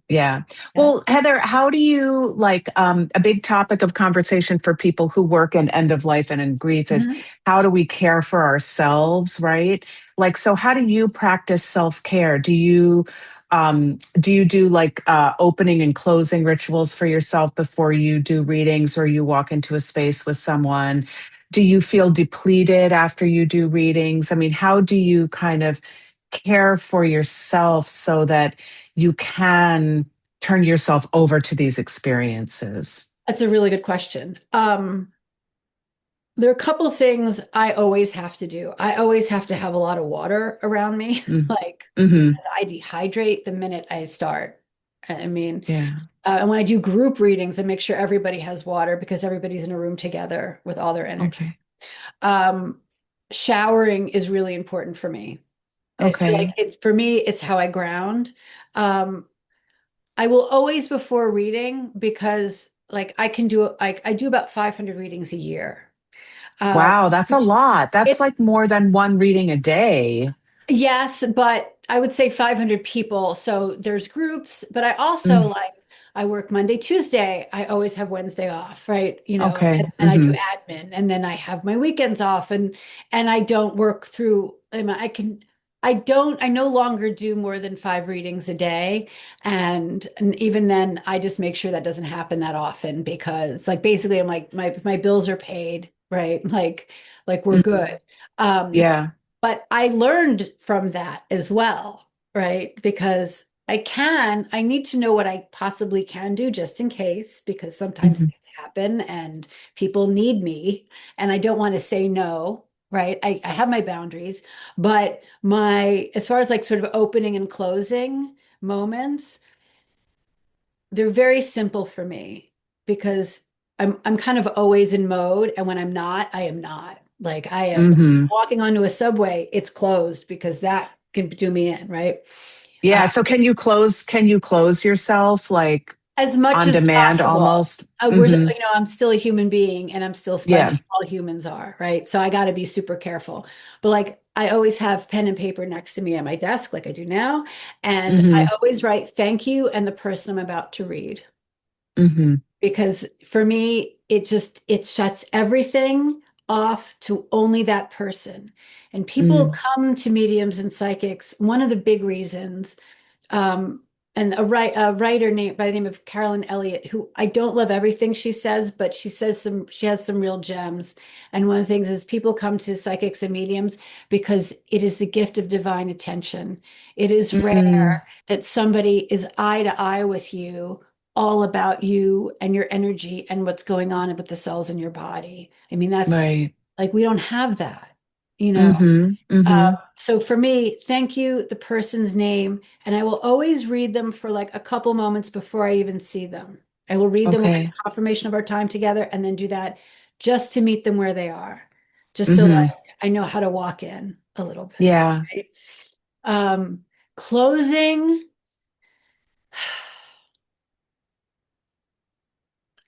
Yeah. yeah. Well, Heather, how do you like a big topic of conversation for people who work in end of life and in grief is Mhm. how do we care for ourselves, right? Like, so how do you practice self-care? Do you do like opening and closing rituals for yourself before you do readings or you walk into a space with someone? Do you feel depleted after you do readings? I mean, how do you kind of care for yourself so that you can turn yourself over to these experiences? That's a really good question. There are a couple of things I always have to do. I always have to have a lot of water around me, Mm. like Hmm. because I dehydrate the minute I start. I mean, Yeah. and when I do group readings, I make sure everybody has water because everybody's in a room together with all their energy. Okay. Um, Showering is really important for me. I feel like Okay. it's for me, it's how I ground. Um, I will always before reading because like I do about 500 readings a year. Um, Wow, that's a lot. That's it's like more than one reading a day. Yes, but I would say 500 people. So there's groups, but I also Mm. like I work Monday, Tuesday. I always have Wednesday off, right? Okay. And I do Hmm. admin, and then I have my weekends off, and I don't work through. I no longer do more than 5 readings a day, and even then, I just make sure that doesn't happen that often because, like, basically, I'm like if my bills are paid, right? Like we're Hmm. good. Um, Yeah. but I learned from that as well, right? Because I need to know what I possibly can do just in case, because sometimes Hmm. things happen and people need me, and I don't want to say no, right? I have my boundaries, but as far as like sort of opening and closing moments, they're very simple for me because I'm kind of always in mode, and when I'm not, I am not. Like I am Hmm. walking onto a subway, it's closed because that can do me in, right? Yeah. So can you close yourself like As much on as demand possible. almost? We're, Hmm. I'm still a human being and I'm still spongy. Yeah. All humans are, right? So I got to be super careful. But like, I always have pen and paper next to me at my desk, like I do now. And I Hmm. always write thank you and the person I'm about to read. Hmm. Because for me, it shuts everything off to only that person. And people Mm. come to mediums and psychics. One of the big reasons um, and a writer named by the name of Carolyn Elliott, who I don't love everything she says, but she has some real gems. And one of the things is people come to psychics and mediums because it is the gift of divine attention. It is Mm. rare that somebody is eye to eye with you, all about you and your energy and what's going on with the cells in your body. I mean, that's Right. like we don't have that, you know. Hmm. Hmm. So for me, thank you, the person's name, and I will always read them for like a couple moments before I even see them. I will read them like Okay. confirmation of our time together and then do that just to meet them where they are, just so like Hmm. I know how to walk in a little bit. Yeah. Right? Um, Closing,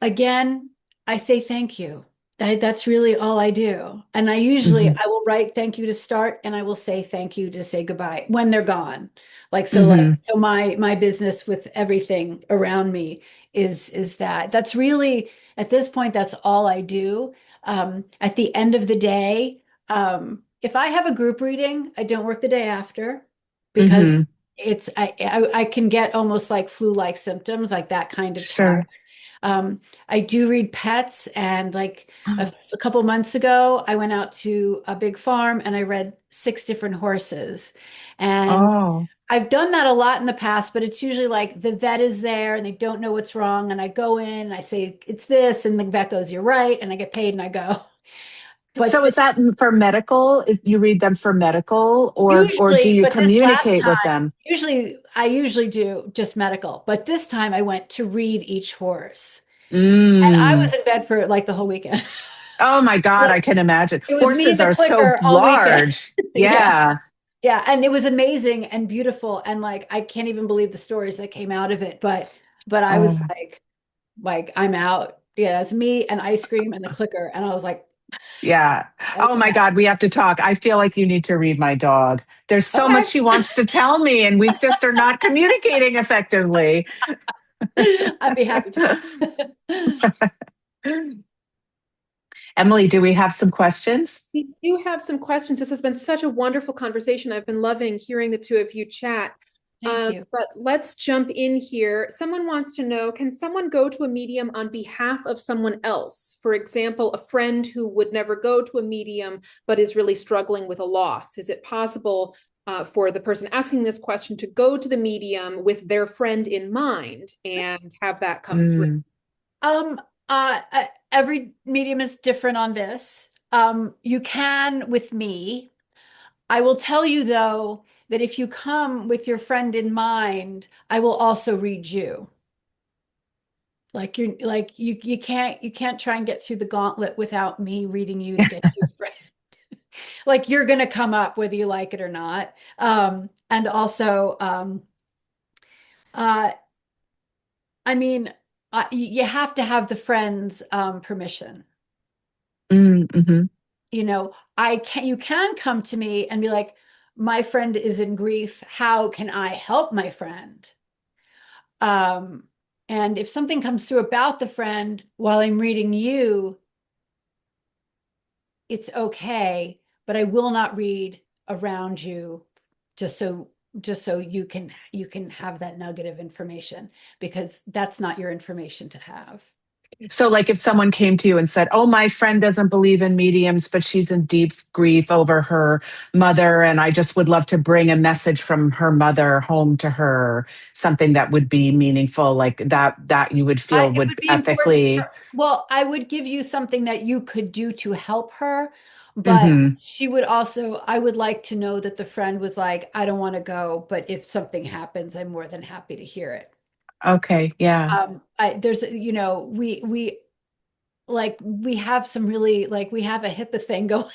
again, I say thank you. That's really all I do. And Hmm. I will write thank you to start and I will say thank you to say goodbye when they're gone. Hmm. So my business with everything around me is that. That's really at this point that's all I do. At the end of the day, if I have a group reading, I don't work the day after because Hmm. I can get almost like flu-like symptoms, like that kind of tired. Sure. I do read pets, and like a couple months ago, I went out to a big farm and I read six different horses. And Oh, I've done that a lot in the past, but it's usually like the vet is there and they don't know what's wrong. And I go in and I say, it's this. And the vet goes, you're right. And I get paid and I go. But so is that for medical? You read them for medical, or do usually, you but this last communicate with time, them? I usually do just medical. But this time I went to read each horse. And I Mm. was in bed for like the whole weekend. Oh my God, I can imagine. It was me and Horses the are so clicker all weekend. large. Yeah. Yeah. Yeah. And it was amazing and beautiful. And like I can't even believe the stories that came out of it. But I was Oh, like I'm out. Yeah, it's me and ice cream and the clicker. And I was like, yeah. Oh my okay. God, we have to talk. I feel like you need to read my dog. There's so much Okay. she wants to tell me, and we just are not communicating effectively. I'd be happy to. Emily, do we have some questions? We do have some questions. This has been such a wonderful conversation. I've been loving hearing the two of you chat. Thank you. But let's jump in here. Someone wants to know, can someone go to a medium on behalf of someone else? For example, a friend who would never go to a medium but is really struggling with a loss. Is it possible for the person asking this question to go to the medium with their friend in mind and have that come through? Mm. Um, every medium is different on this. You can with me. I will tell you though that if you come with your friend in mind, I will also read you. You can't try and get through the gauntlet without me reading you to get to your friend. Like you're gonna come up whether you like it or not. And also uh I mean you have to have the friend's permission. Mm-hmm. You know, you can come to me and be like, my friend is in grief. How can I help my friend? Um, and if something comes through about the friend while I'm reading you, it's okay, but I will not read around you just so you can have that nugget of information because that's not your information to have. So, like, if someone came to you and said, "Oh, my friend doesn't believe in mediums, but she's in deep grief over her mother, and I just would love to bring a message from her mother home to her," something that would be meaningful, like that you would feel It would would be important ethically. well, I would give you something that you could do to help her, but Hmm. I would like to know that the friend was like, I don't want to go, but if something happens, I'm more than happy to hear it. Okay. Yeah. There's, we have some really, like, we have a HIPAA thing going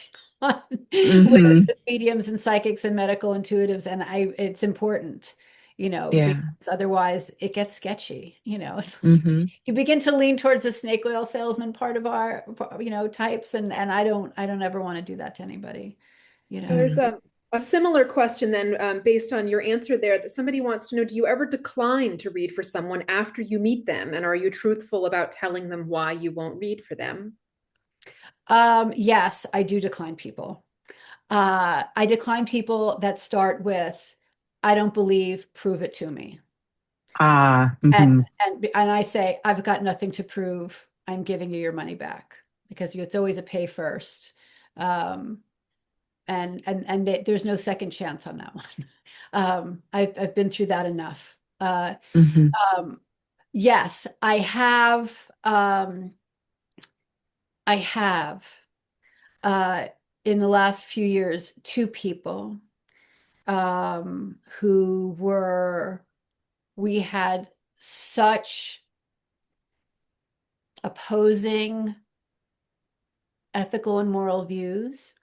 on with Hmm. mediums and psychics and medical intuitives, and it's important, Yeah. because otherwise it gets sketchy. It's Hmm. you begin to lean towards the snake oil salesman part of our, types, and I don't ever want to do that to anybody, you know. There's a similar question then, based on your answer there, that somebody wants to know, do you ever decline to read for someone after you meet them? And are you truthful about telling them why you won't read for them? Yes, I do decline people. I decline people that start with, I don't believe, prove it to me. Ah. And Hmm. and I say, I've got nothing to prove. I'm giving you your money back, because it's always a pay first. Um, there's no second chance on that one. I've been through that enough. Hmm. Um, yes, I have uh, in the last few years, two people who we had such opposing ethical and moral views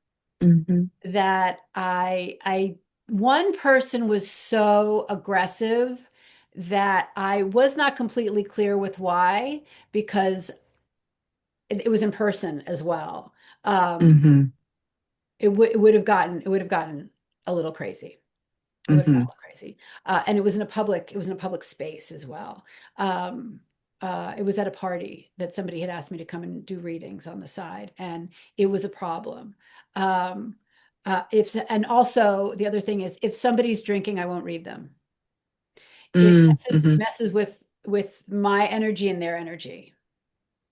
Hmm. that one person was so aggressive that I was not completely clear with why, because it was in person as well. Um, Hmm. it would have gotten a little crazy. It would have Hmm. gotten crazy. And it was in a public space as well. Um, it was at a party that somebody had asked me to come and do readings on the side, and it was a problem. Um, and also the other thing is, if somebody's drinking, I won't read them. It messes Hmm. messes with my energy and their energy.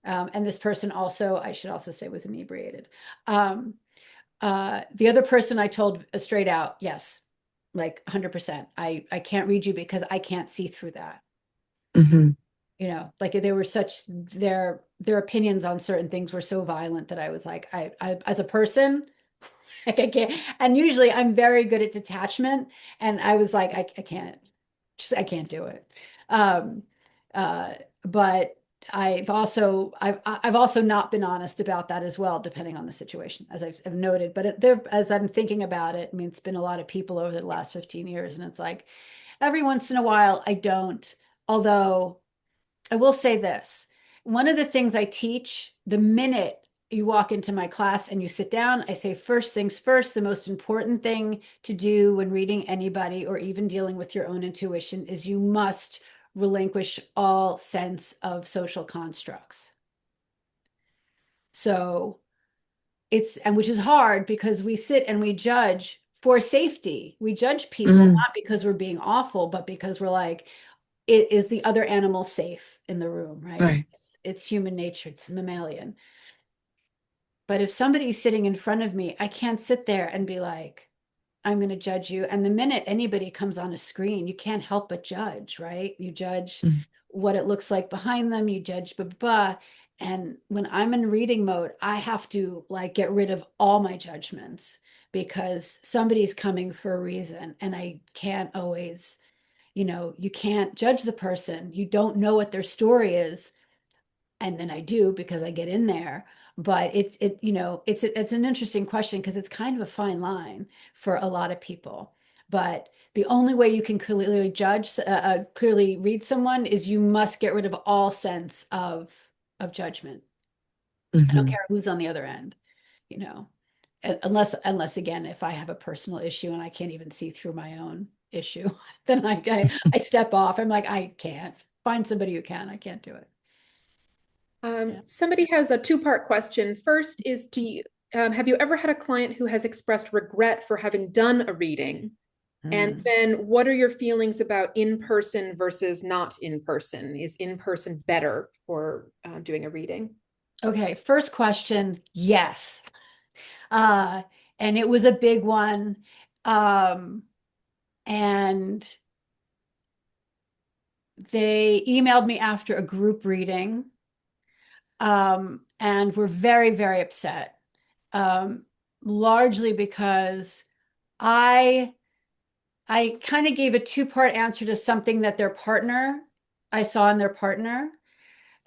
And this person also, I should also say, was inebriated. Um, the other person I told straight out, yes, like 100%. I can't read you because I can't see through that. Hmm. Like they were such their opinions on certain things were so violent that I was like, I as a person, like I can't. And usually I'm very good at detachment, and I was like, I can't, I can't do it. Um, uh, but I've also not been honest about that as well, depending on the situation, as I've noted. But as I'm thinking about it, I mean, it's been a lot of people over the last 15 years, and it's like every once in a while I don't. Although I will say this, one of the things I teach, the minute you walk into my class and you sit down, I say, first things first, the most important thing to do when reading anybody or even dealing with your own intuition is you must relinquish all sense of social constructs. So and which is hard, because we sit and we judge for safety. We judge people Hmm. not because we're being awful, but because we're like, is the other animal safe in the room, right? Right. It's human nature, it's mammalian. But if somebody's sitting in front of me, I can't sit there and be like, I'm going to judge you. And the minute anybody comes on a screen, you can't help but judge, right? You judge Mm. what it looks like behind them, you judge blah, blah, blah. And when I'm in reading mode, I have to like get rid of all my judgments, because somebody's coming for a reason, and I can't always, you can't judge the person. You don't know what their story is, and then I do because I get in there. But it's an interesting question, because it's kind of a fine line for a lot of people. But the only way you can clearly read someone is you must get rid of all sense of judgment. I don't Hmm. care who's on the other end, you know, unless again, if I have a personal issue and I can't even see through my own issue, then I step off. I'm like, I can't find somebody who can. I can't do it. Yeah. Somebody has a two-part question. First is, have you ever had a client who has expressed regret for having done a reading? And Mm. then what are your feelings about in-person versus not in-person? Is in-person better for doing a reading? Okay, first question, yes. Uh, and it was a big one. Um, and they emailed me after a group reading, and were very, very upset. Um, Largely because I I kind of gave a two-part answer to something that their partner I saw in their partner.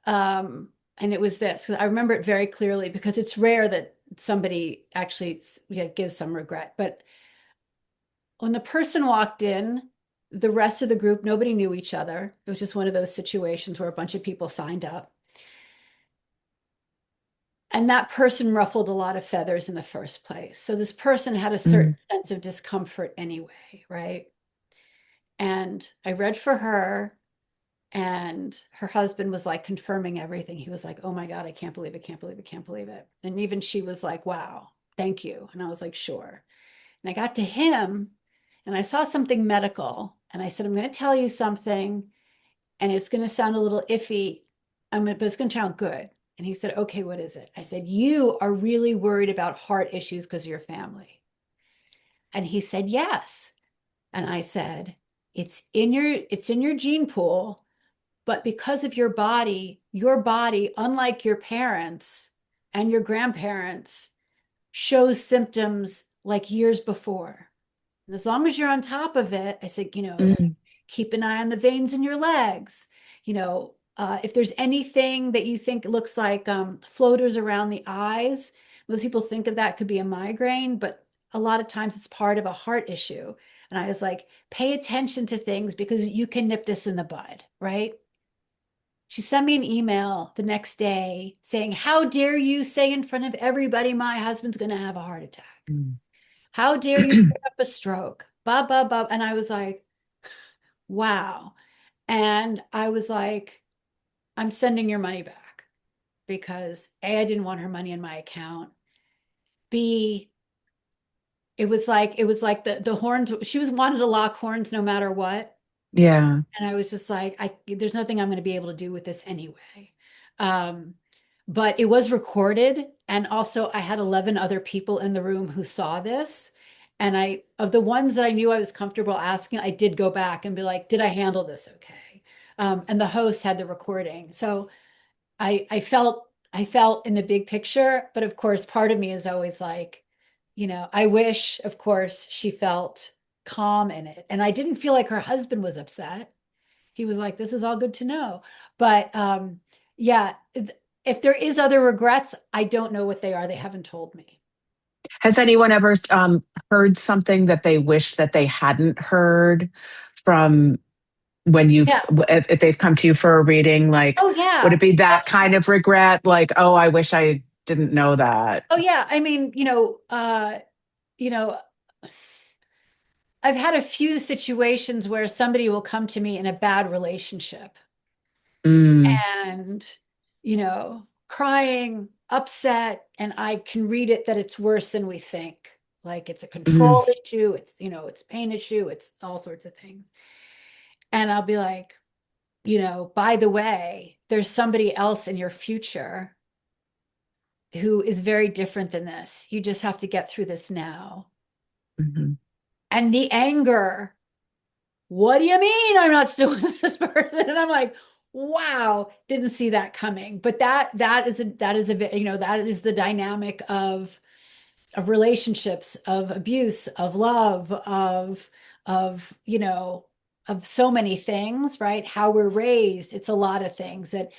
And it was this, 'cause I remember it very clearly because it's rare that somebody actually gives some regret. But when the person walked in, the rest of the group, nobody knew each other. It was just one of those situations where a bunch of people signed up. And that person ruffled a lot of feathers in the first place. So this person had a certain sense of discomfort anyway, right? And I read for her, and her husband was like confirming everything. He was like, oh my God, I can't believe it, can't believe it, can't believe it. And even she was like, wow, thank you. And I was like, sure. And I got to him and I saw something medical. And I said, I'm going to tell you something, and it's going to sound a little iffy, but it's going to sound good. And he said, okay, what is it? I said, you are really worried about heart issues because of your family. And he said, yes. And I said, it's in your gene pool, but because of your body, unlike your parents and your grandparents, shows symptoms like years before. And as long as you're on top of it, I said, keep an eye on the veins in your legs. If there's anything that you think looks like floaters around the eyes, most people think of that could be a migraine, but a lot of times it's part of a heart issue. And I was like, pay attention to things because you can nip this in the bud, right? She sent me an email the next day saying, how dare you say in front of everybody, my husband's going to have a heart attack? How dare you bring up a stroke? Blah, blah, blah. And I was like, wow. And I was like, I'm sending your money back because A, I didn't want her money in my account. B, it was like the horns, she wanted to lock horns no matter what. Yeah. And I was just like, there's nothing I'm going to be able to do with this anyway. But it was recorded. And also I had 11 other people in the room who saw this. And of the ones that I knew I was comfortable asking, I did go back and be like, did I handle this okay? And the host had the recording. So I felt in the big picture, but of course, part of me is always like, I wish, of course, she felt calm in it. And I didn't feel like her husband was upset. He was like, this is all good to know. But yeah, if there is other regrets, I don't know what they are. They haven't told me. Has anyone ever heard something that they wish that they hadn't heard from when if they've come to you for a reading? Like, oh yeah, would it be that kind of regret? Like, oh, I wish I didn't know that. oh yeah. I mean, I've had a few situations where somebody will come to me in a bad relationship and, crying, upset, and I can read it that it's worse than we think. Like it's a control issue, it's, it's pain issue, it's all sorts of things. And I'll be like, by the way, there's somebody else in your future who is very different than this. You just have to get through this now. And the anger, what do you mean I'm not still with this person? And I'm like, wow, didn't see that coming. But that is the dynamic of relationships, of abuse, of love, of so many things, right? How we're raised. It's a lot of things that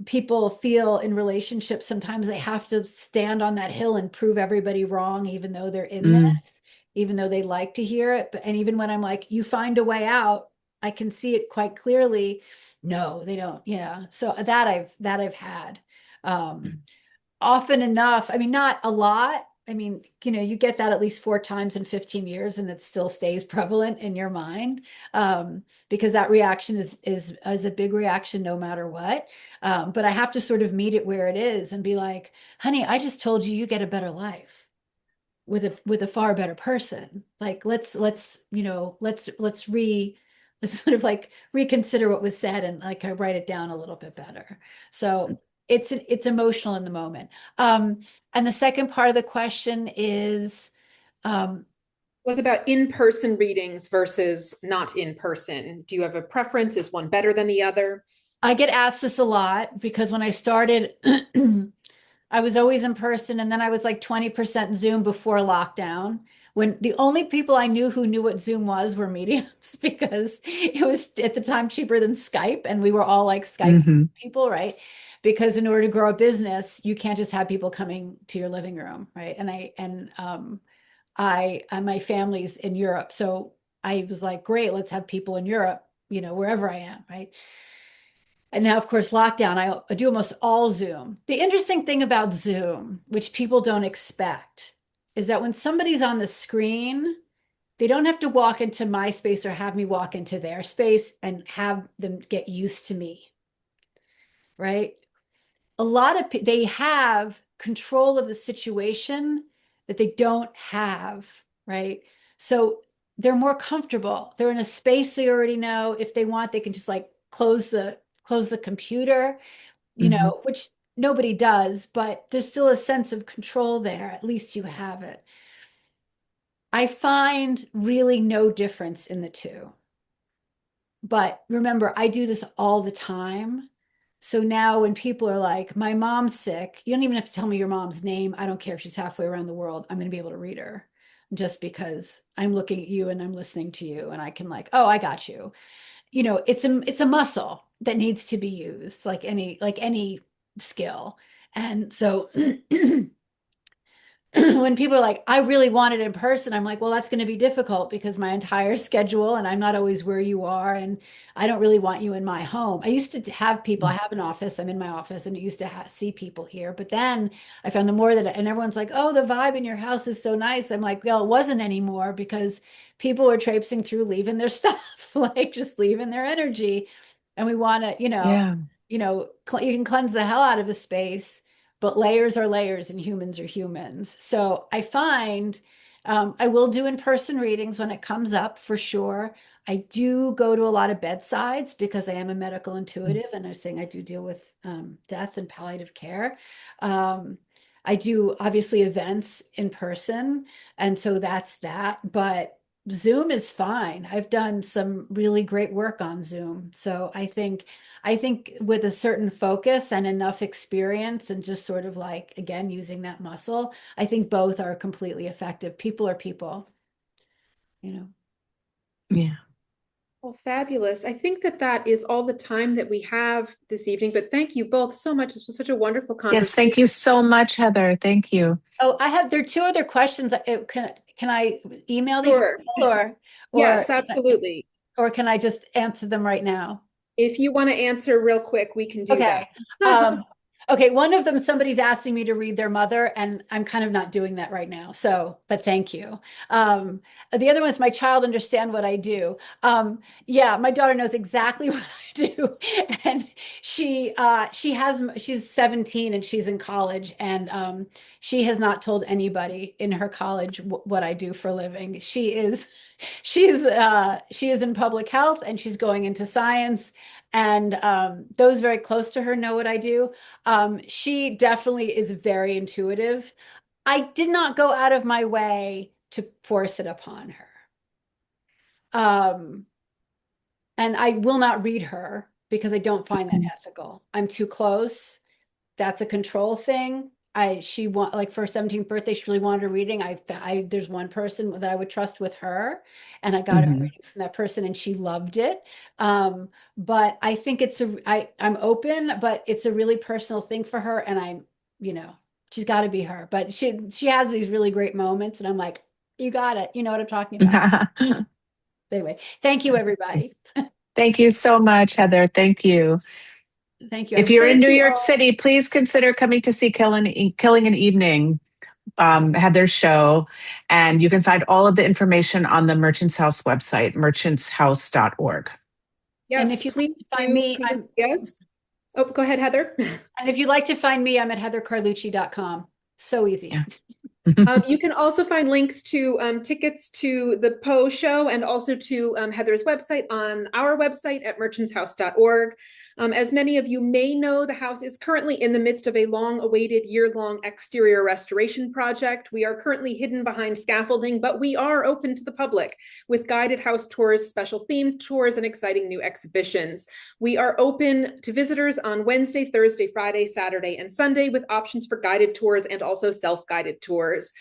people feel in relationships. Sometimes they have to stand on that hill and prove everybody wrong, even though they're in this, even though they like to hear it. And even when I'm like, you find a way out, I can see it quite clearly. No, they don't. Yeah. So that I've had often enough. I mean, not a lot. I mean, you get that at least 4 times in 15 years and it still stays prevalent in your mind because that reaction is a big reaction no matter what. But I have to sort of meet it where it is and be like, honey, I just told you get a better life with a far better person. Like, let's sort of like reconsider what was said and like I write it down a little bit better. So it's emotional in the moment. And the second part of the question is was about in-person readings versus not in person. Do you have a preference? Is one better than the other? I get asked this a lot because when I started, I was always in person and then I was like 20% Zoom before lockdown, when the only people I knew who knew what Zoom was were mediums because it was at the time cheaper than Skype, and we were all like Skype Hmm. people, right? Because in order to grow a business, you can't just have people coming to your living room, right? And my family's in Europe, so I was like, great, let's have people in Europe, wherever I am, right? And now, of course, lockdown, I do almost all Zoom. The interesting thing about Zoom, which people don't expect, is that when somebody's on the screen, they don't have to walk into my space or have me walk into their space and have them get used to me, right? A lot of they have control of the situation that they don't have, right? So they're more comfortable. They're in a space they already know. If they want, they can just like close the computer, Hmm. which nobody does, but there's still a sense of control there. At least you have it. I find really no difference in the two. But remember, I do this all the time. So now when people are like, my mom's sick, you don't even have to tell me your mom's name. I don't care if she's halfway around the world. I'm going to be able to read her just because I'm looking at you and I'm listening to you and I can like, oh, I got you. It's a muscle that needs to be used like any skill. And so when people are like, I really want it in person, I'm like, well, that's going to be difficult because my entire schedule and I'm not always where you are. And I don't really want you in my home. I used to have people, I have an office, I'm in my office and I used to see people here. But then I found the more that, and everyone's like, oh, the vibe in your house is so nice. I'm like, well, it wasn't anymore because people were traipsing through, leaving their stuff, like just leaving their energy. And we want to, Yeah. you can cleanse the hell out of a space, but layers are layers and humans are humans. So I find I will do in-person readings when it comes up for sure. I do go to a lot of bedsides because I am a medical intuitive and I'm saying I do deal with death and palliative care. Um, I do obviously events in person, and so that's that. But Zoom is fine. I've done some really great work on Zoom. So I think with a certain focus and enough experience and just sort of like, again, using that muscle, I think both are completely effective. People are people, you know. Yeah. Well, fabulous. I think that that is all the time that we have this evening, but thank you both so much. This was such a wonderful Yes. conversation. Thank you so much, Heather. Thank you. Oh, there are two other questions. Can I email these Sure. people or, Yes, absolutely. or can I just answer them right now? If you want to answer real quick, we can do that. Okay. Okay. One of them, somebody's asking me to read their mother, and I'm kind of not doing that right now. So, but thank you. The other one is my child understand what I do. Yeah, my daughter knows exactly what I do, and she's 17 and she's in college, and she has not told anybody in her college what I do for a living. She is in public health and she's going into science, and those very close to her know what I do. She definitely is very intuitive. I did not go out of my way to force it upon her. Um, and I will not read her because I don't find that ethical. I'm too close. That's a control thing. She want like for her 17th birthday, she really wanted a reading. There's one person that I would trust with her, and I got a Hmm. reading from that person, and she loved it. But I think I'm open, but it's a really personal thing for her, and you know, she's got to be her. But she has these really great moments, and I'm like, you got it. You know what I'm talking about. Anyway, thank you, everybody. Thank you so much, Heather. Thank you. Thank you. If you're in Thank New you York all. City, please consider coming to see Killing an Evening, Heather's show. And you can find all of the information on the Merchants House website, merchantshouse.org. And Yes, if you please find do. me, Please, yes. Oh, go ahead, Heather. and if you'd like to find me, I'm at heathercarlucci.com. So easy. Yeah. You can also find links to tickets to the Poe show and also to Heather's website on our website at merchantshouse.org. As many of you may know, the house is currently in the midst of a long-awaited year-long exterior restoration project. We are currently hidden behind scaffolding, but we are open to the public with guided house tours, special themed tours, and exciting new exhibitions. We are open to visitors on Wednesday, Thursday, Friday, Saturday, and Sunday with options for guided tours and also self-guided tours.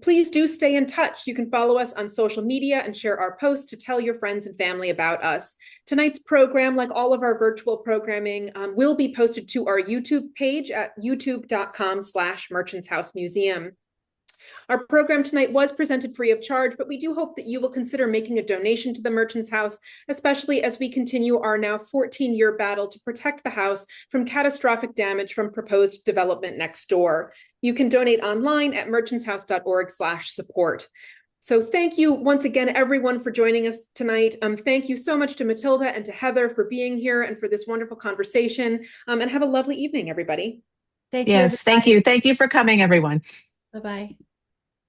Please do stay in touch. You can follow us on social media and share our posts to tell your friends and family about us. Tonight's program, like all of our virtual programming, will be posted to our YouTube page at youtube.com/merchantshousemuseum. Our program tonight was presented free of charge, but we do hope that you will consider making a donation to the Merchants House, especially as we continue our now 14-year battle to protect the house from catastrophic damage from proposed development next door. You can donate online at merchantshouse.org/support. So thank you once again, everyone, for joining us tonight. Thank you so much to Matilda and to Heather for being here and for this wonderful conversation. And have a lovely evening, everybody. Thank you. Yes, thank you. Thank you for coming, everyone. Bye-bye.